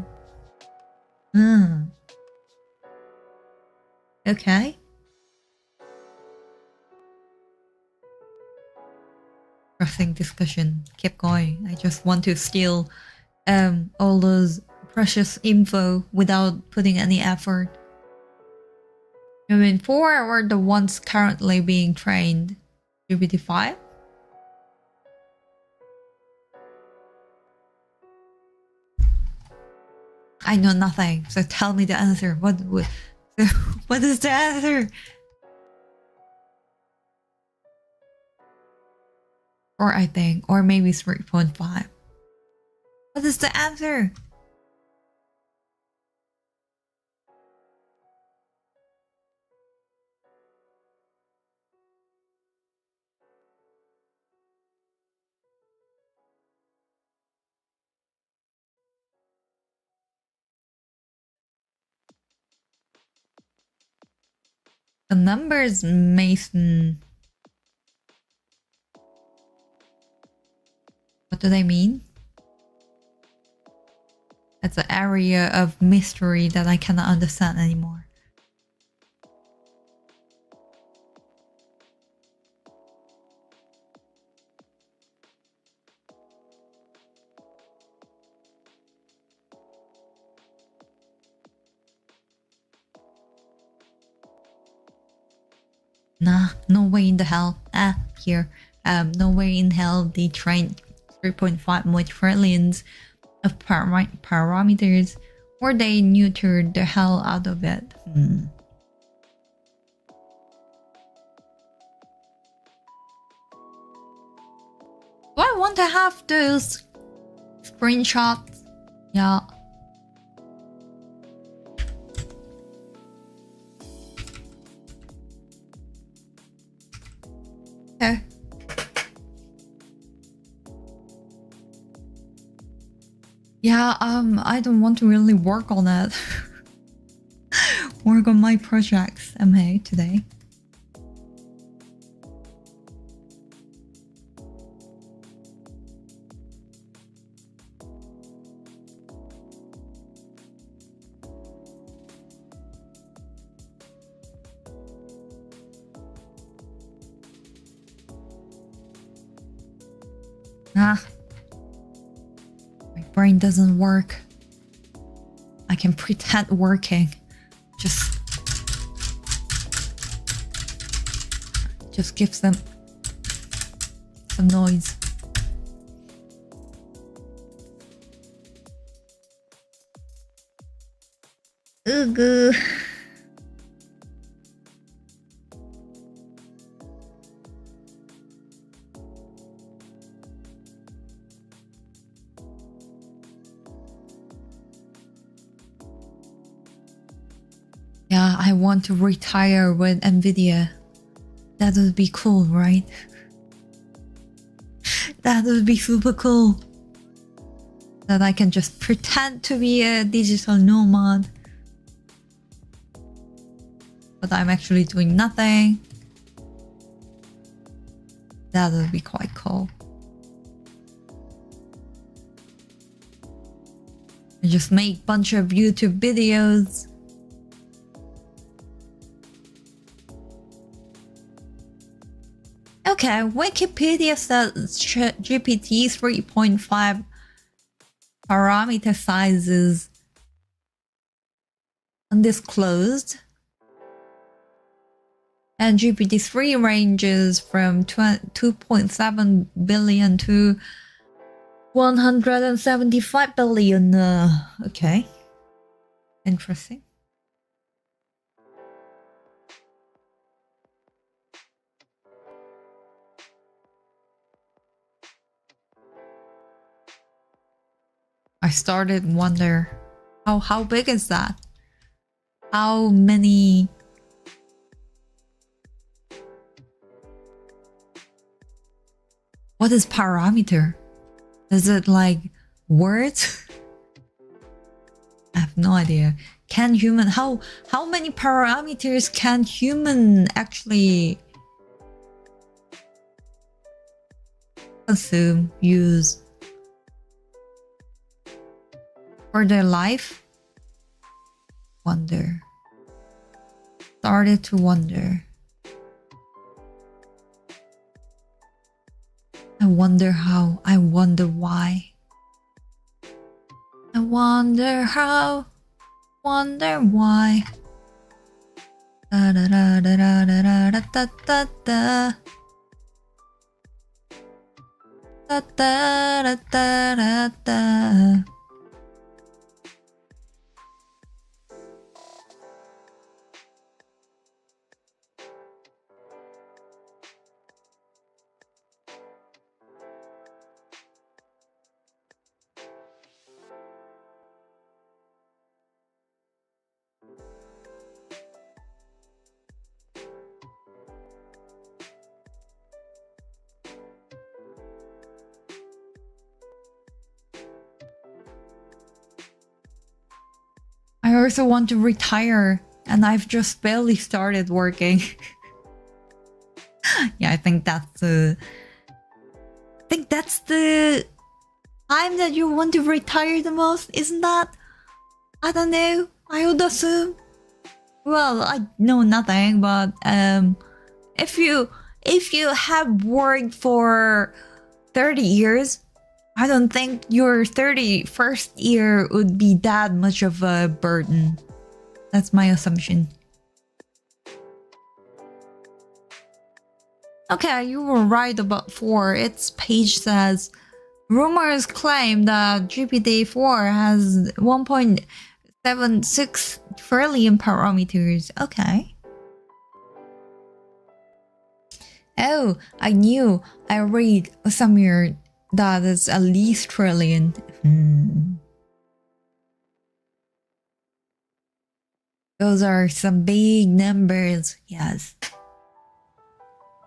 Okay. Interesting discussion. Keep going. I just want to steal all those precious info without putting any effort. I mean, 4 or the ones currently being trained? GPT-5? I know nothing, so tell me the answer. What is the answer? Or I think, or maybe 3.5. What is the answer? The numbers, Mason. What do they mean? That's an area of mystery that I cannot understand anymore. Nah, no way in the hell. Here. No way in hell they trained 3.5 more trillions of parameters, or they neutered the hell out of it. Do I want to have those screenshots? Yeah. Okay. Yeah, I don't want to really work on that. Work on my projects, MA, today. My brain doesn't work. I can pretend working. Just gives them some noise. Ooh. Yeah, I want to retire with Nvidia. That would be cool, right? That would be super cool. That I can just pretend to be a digital nomad. but I'm actually doing nothing. That would be quite cool. I just make a bunch of YouTube videos. Okay, Wikipedia says GPT 3.5 parameter sizes undisclosed. And GPT-3 ranges from 2.7 billion to 175 billion. Okay. Interesting. I started to wonder, how big is that? How many... What is parameter? Is it like words? I have no idea. Can human... How many parameters can human actually consume, use for their life? Wonder. Started to wonder. I wonder how. I wonder why. I wonder how. Wonder why. Da da da da da da da da da da. Da da da da da da. I also want to retire, and I've just barely started working. Yeah, I think that's the time that you want to retire the most, isn't that? I don't know. I would assume. Well, I know nothing, but if you have worked for 30 years, I don't think your 31st year would be that much of a burden. That's my assumption. Okay, you were right about 4. Its page says, rumors claim that GPT-4 has 1.76 trillion parameters. Okay. Oh, I knew. I read somewhere that is at least trillion. Those are some big numbers. Yes.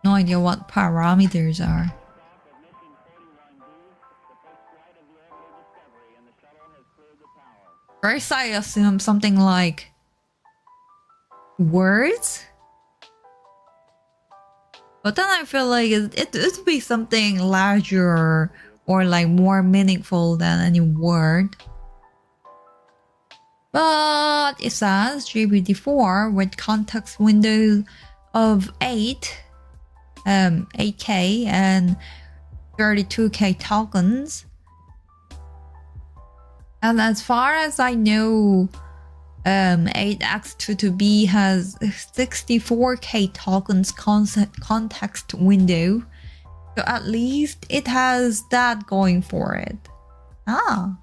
No idea what parameters are. First, I assume something like words. But then I feel like it would be something larger or like more meaningful than any word. But it says GPT-4 with context window of 8K and 32K tokens. And as far as I know, 8x22b has 64k tokens context window. So at least it has that going for it. So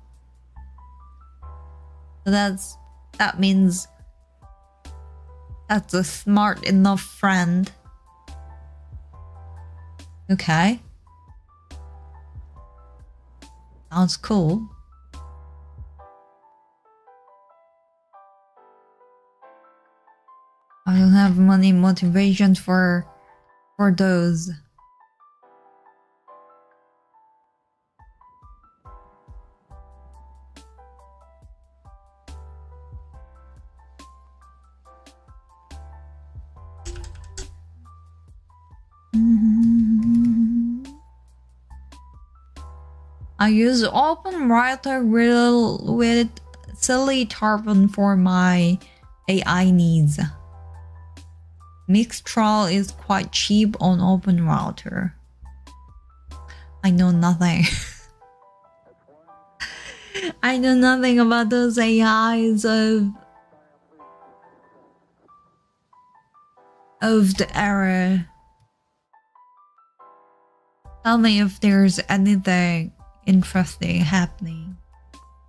that means that's a smart enough friend. Okay. Sounds cool. I don't have money motivation for those. I use OpenWriter with silly tarpon for my AI needs. Mixtral is quite cheap on OpenRouter. I know nothing. I know nothing about those AIs of the era. Tell me if there's anything interesting happening.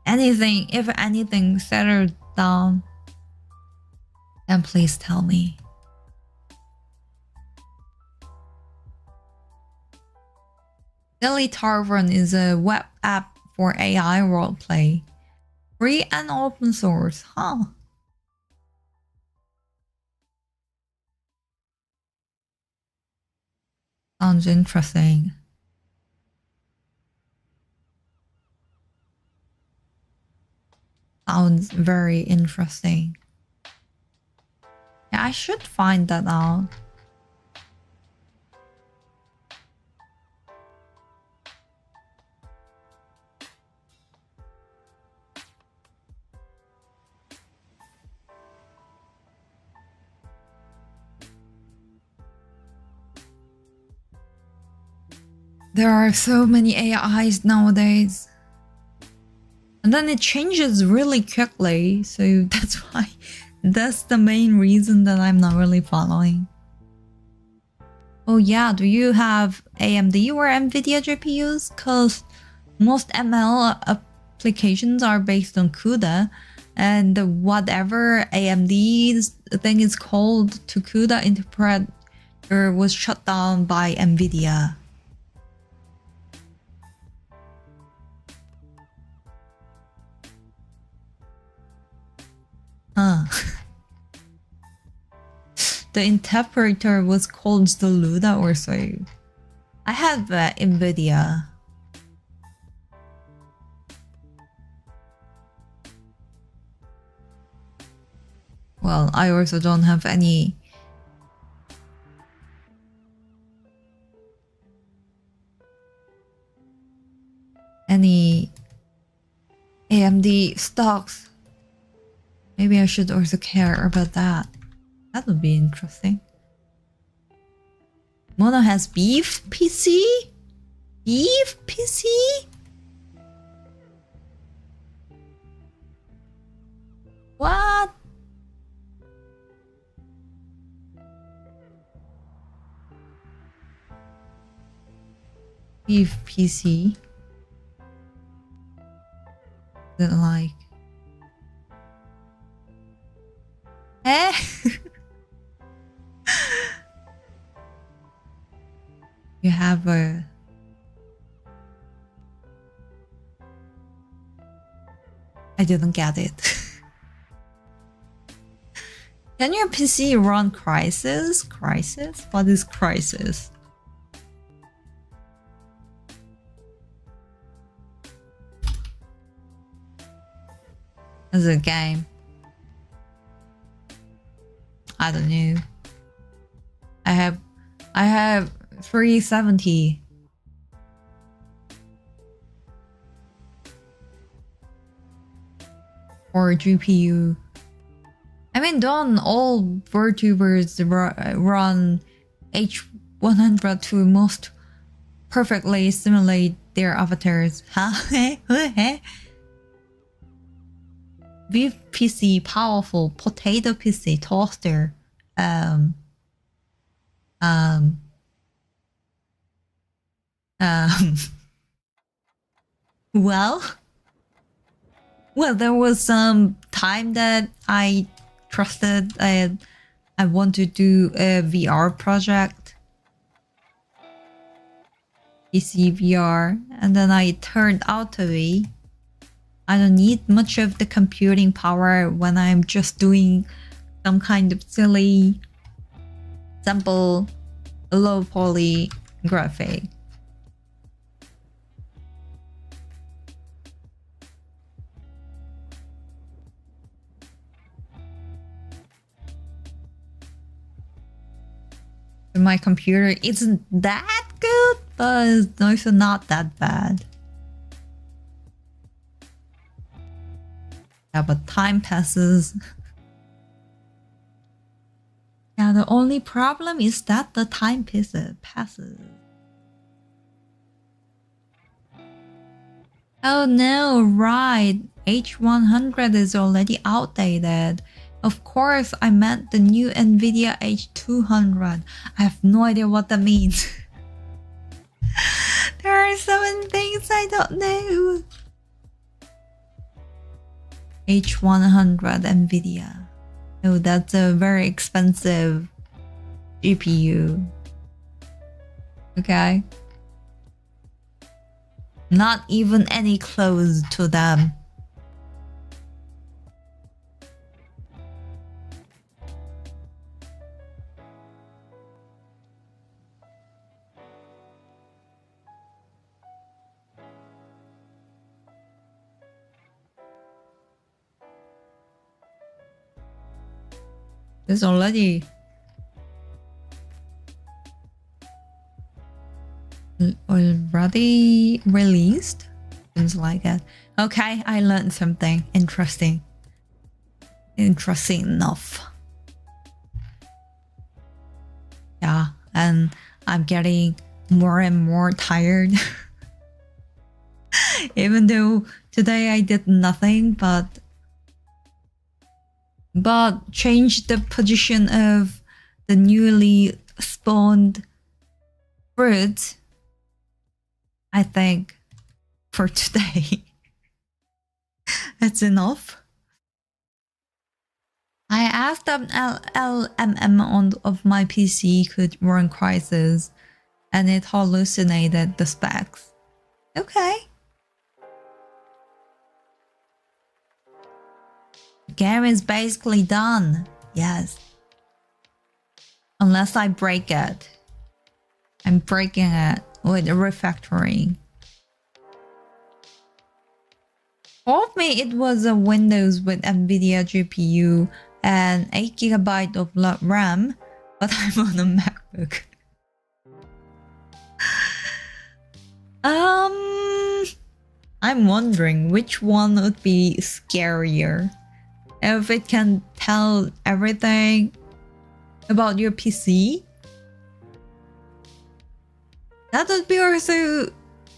Anything, if anything settled down, then please tell me. Silly Tavern is a web app for AI roleplay. Free and open source, huh? Sounds interesting. Sounds very interesting. Yeah, I should find that out. There are so many AIs nowadays. And then it changes really quickly, so that's the main reason that I'm not really following. Oh yeah, do you have AMD or NVIDIA GPUs? Cause most ML applications are based on CUDA, and whatever AMD's thing is called to CUDA interpreter was shut down by NVIDIA. The interpreter was called Saluda or so. I have NVIDIA. Well, I also don't have any AMD stocks. Maybe I should also care about that. That would be interesting. Mono has beef PC? Beef PC? What? Beef PC? Didn't like. Eh? You have a... I didn't get it. Can your PC run Crysis? Crysis? What is Crysis? As a game. I don't know. I have 370. Or GPU. I mean, don't all VTubers run H100 to most perfectly simulate their avatars? Huh? Beef PC, powerful, potato PC, toaster, well, there was some time that I trusted I want to do a VR project, PC VR, and then I turned out to be. I don't need much of the computing power when I'm just doing some kind of silly, simple, low poly graphic. my computer isn't that good, but it's also not that bad. Yeah, but time passes. Yeah, the only problem is that the time passes. Oh no, right. H100 is already outdated. Of course, I meant the new NVIDIA H200. I have no idea what that means. There are so many things I don't know. H100 NVIDIA. Oh, that's a very expensive GPU. Okay. Not even any close to them. It's already released. Things like that. Okay, I learned something interesting. Interesting enough. Yeah, and I'm getting more and more tired. Even though today I did nothing but change the position of the newly spawned fruit, I think for today that's enough. I asked them LMM of my PC could run Crysis, and it hallucinated the specs. Okay. The game is basically done. Yes. Unless I break it. I'm breaking it with refactoring. Told me it was a Windows with NVIDIA GPU and 8GB of RAM, but I'm on a MacBook. I'm wondering which one would be scarier. If it can tell everything about your PC, that would be also a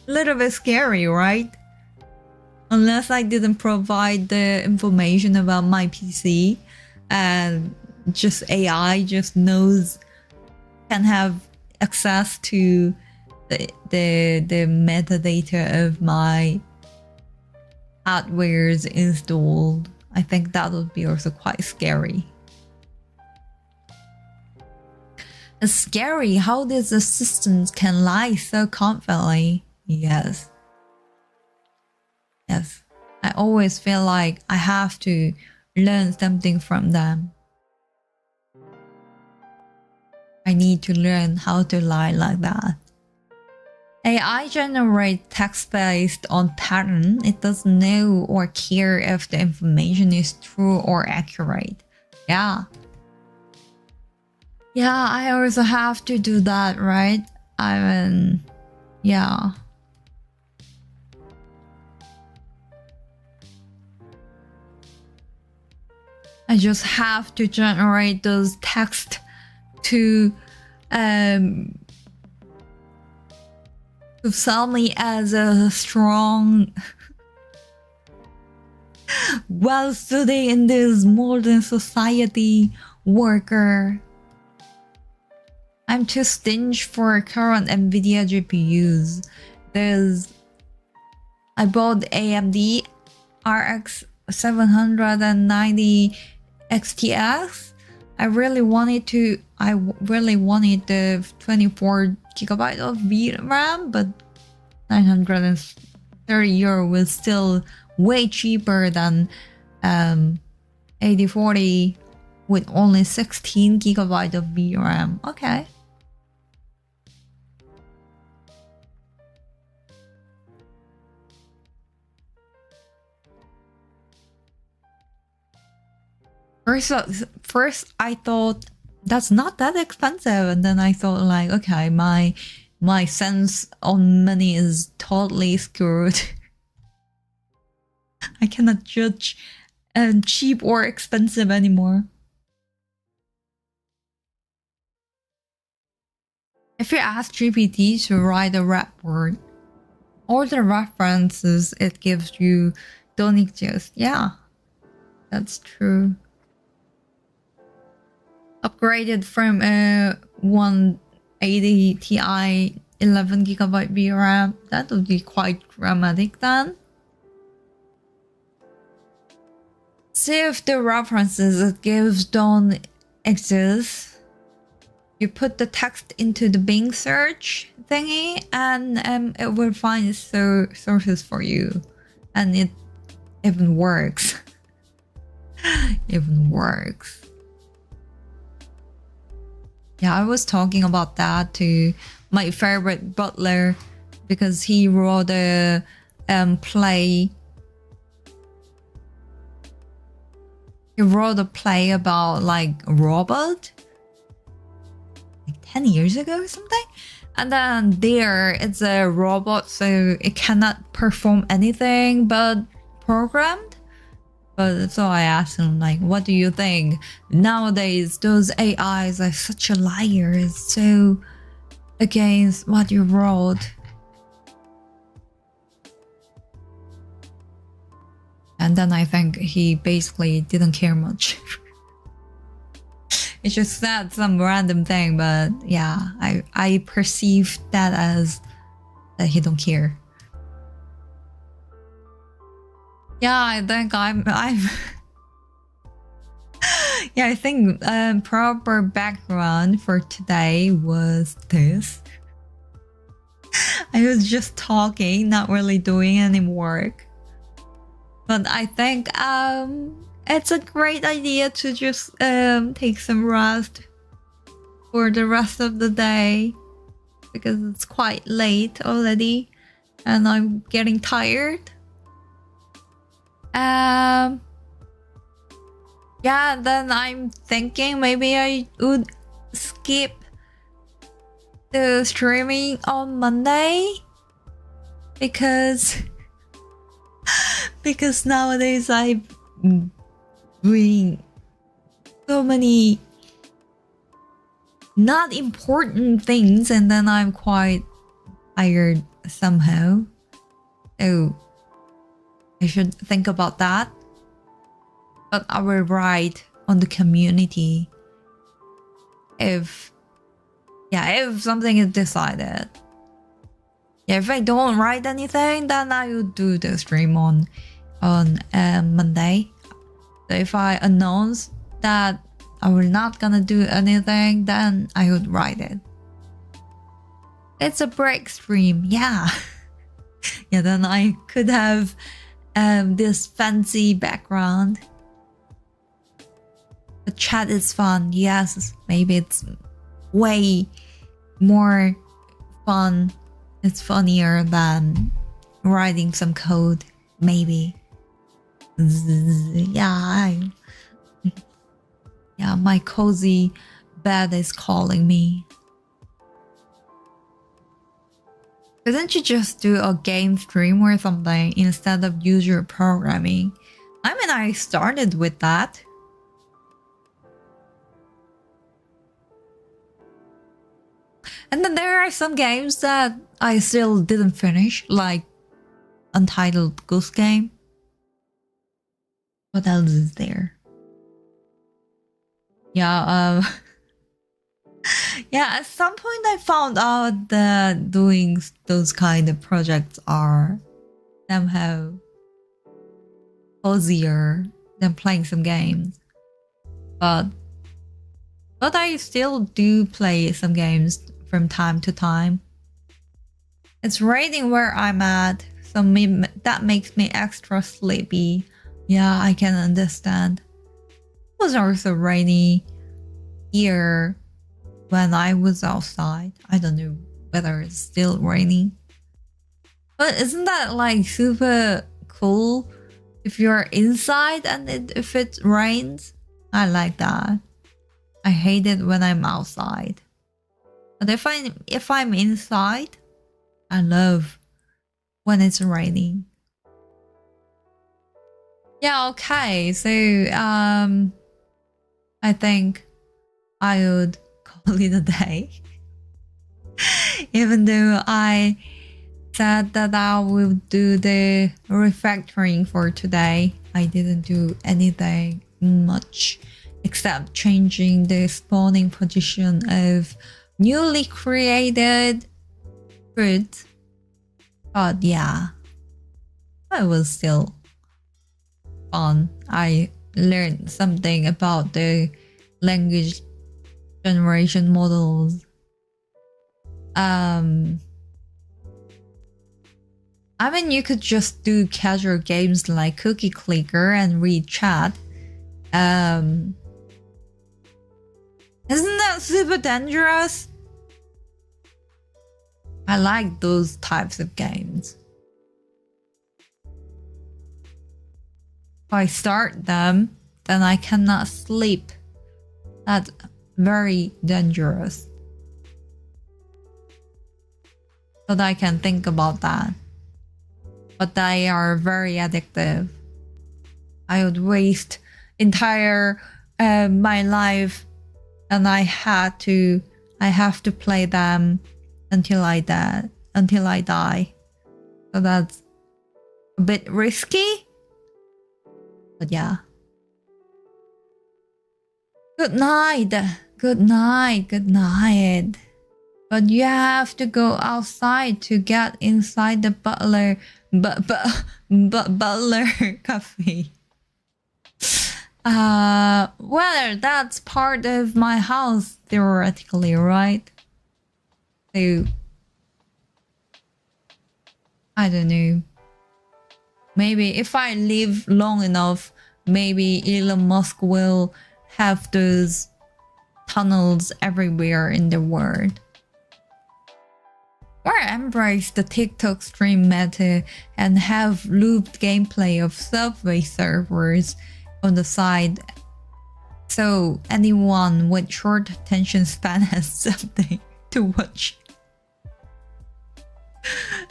little bit scary, right? Unless I didn't provide the information about my PC and just AI just knows, can have access to the metadata of my hardware's installed. I think that would be also quite scary. It's scary how these assistants can lie so confidently. Yes. Yes. I always feel like I have to learn something from them. I need to learn how to lie like that. AI generates text based on pattern. It doesn't know or care if the information is true or accurate. Yeah. Yeah, I also have to do that, right? I mean, yeah. I just have to generate those text to sell me as a strong, well-studied in this modern society worker. I'm too stingy for current NVIDIA GPUs. I bought AMD RX 790 XTX. I really wanted the 24GB of VRAM, but 930 euro was still way cheaper than 8040 with only 16GB of VRAM. Okay. First, I thought that's not that expensive. And then I thought like, okay, my sense on money is totally screwed. I cannot judge cheap or expensive anymore. If you ask GPT to write a rap word, all the references it gives you don't exist. Yeah, that's true. Upgraded from a 180 Ti 11GB VRAM. That would be quite dramatic then. See if the references it gives don't exist. You put the text into the Bing search thingy and it will find sources for you. And it even works. Even works. Yeah, I was talking about that to my favorite butler because he wrote a play. He wrote a play about like a robot. 10 years ago or something, and then there it's a robot, so it cannot perform anything but programmed. But so I asked him like, what do you think nowadays those AIs are such a liar, it's so against what you wrote. And then I think he basically didn't care much. It just said some random thing, but yeah, I perceive that as that he don't care. Yeah, I think I'm yeah, I think proper background for today was this. I was just talking, not really doing any work. But I think it's a great idea to just take some rest for the rest of the day because it's quite late already and I'm getting tired. Yeah, then I'm thinking maybe I would skip the streaming on Monday because nowadays I'm doing so many not important things and then I'm quite tired somehow. So I should think about that. But I will write on the community if something is decided. Yeah, if I don't write anything, then I will do the stream on Monday. So if I announce that I will not gonna do anything, then I would write it. It's a break stream, yeah. Yeah, then I could have this fancy background. The chat is fun, yes. Maybe it's way more fun. It's funnier than writing some code, maybe. Yeah, yeah, my cozy bed is calling me. Couldn't you just do a game stream or something instead of user programming? I mean, I started with that. And then there are some games that I still didn't finish, like Untitled Goose Game. What else is there? Yeah, yeah, at some point I found out that doing those kind of projects are somehow cozier than playing some games. But I still do play some games from time to time. It's raining where I'm at, so that makes me extra sleepy. Yeah, I can understand. It was also rainy here when I was outside. I don't know whether it's still raining. But isn't that like super cool if you're inside and if it rains? I like that. I hate it when I'm outside. But if I'm inside, I love when it's raining. Yeah, okay. So I think I would call it a day. Even though I said that I will do the refactoring for today, I didn't do anything much except changing the spawning position of newly created fruit. But yeah, it was still fun. I learned something about the language generation models. I mean, you could just do casual games like Cookie Clicker and read chat. Isn't that super dangerous? I like those types of games. If I start them, then I cannot sleep. That's very dangerous. But I can think about that. But they are very addictive. I would waste entire my life, and I have to play them until I die. So that's a bit risky. But yeah. Good night. Good night. Good night. But you have to go outside to get inside the butler cafe. Well, that's part of my house theoretically, right? So I don't know. Maybe if I live long enough, maybe Elon Musk will have those tunnels everywhere in the world. Or embrace the TikTok stream meta and have looped gameplay of Subway servers on the side, so anyone with short attention span has something to watch.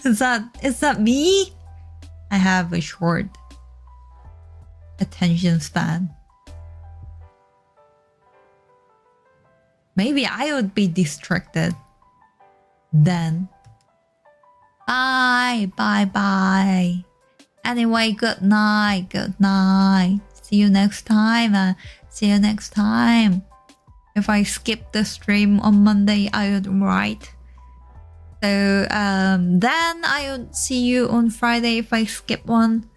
Is that me? I have a short attention span. Maybe I would be distracted then. Bye. Anyway, good night. See you next time. If I skip the stream on Monday, I would write. So then I would see you on Friday if I skip one.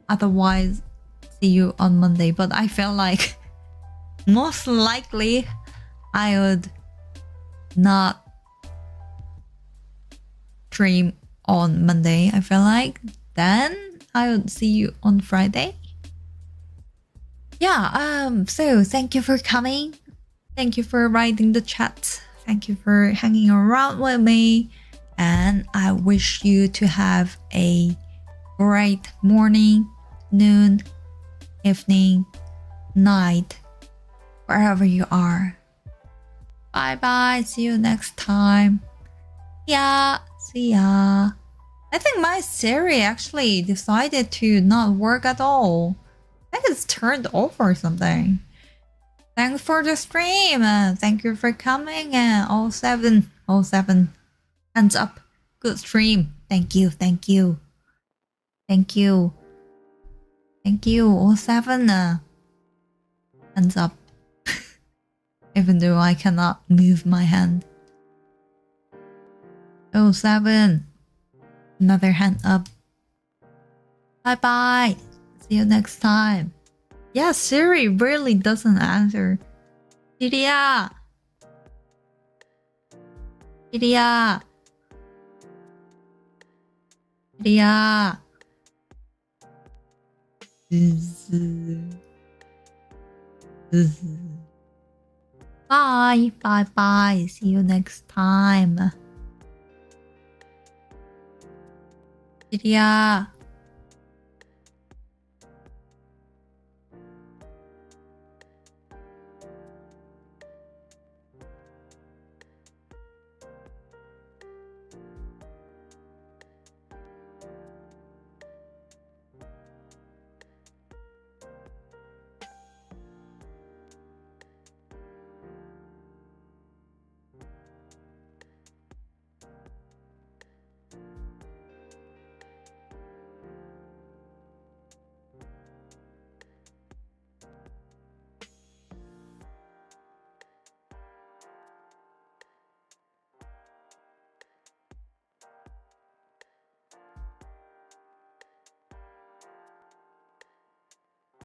Otherwise, see you on Monday. But I feel like most likely I would not stream on Monday. I feel like then I would see you on Friday. Yeah, so thank you for coming. Thank you for writing the chat. Thank you for hanging around with me. And I wish you to have a great morning, noon, evening, night, wherever you are. Bye. See you next time. Yeah. See ya. I think my Siri actually decided to not work at all. I think it's turned off or something. Thanks for the stream. Thank you for coming. All seven. Hands up. Good stream. Thank you. All seven. Hands up. Even though I cannot move my hand. 07. Another hand up. Bye. See you next time. Yeah, Siri really doesn't answer. Siri야. Bye. See you next time. Siri야.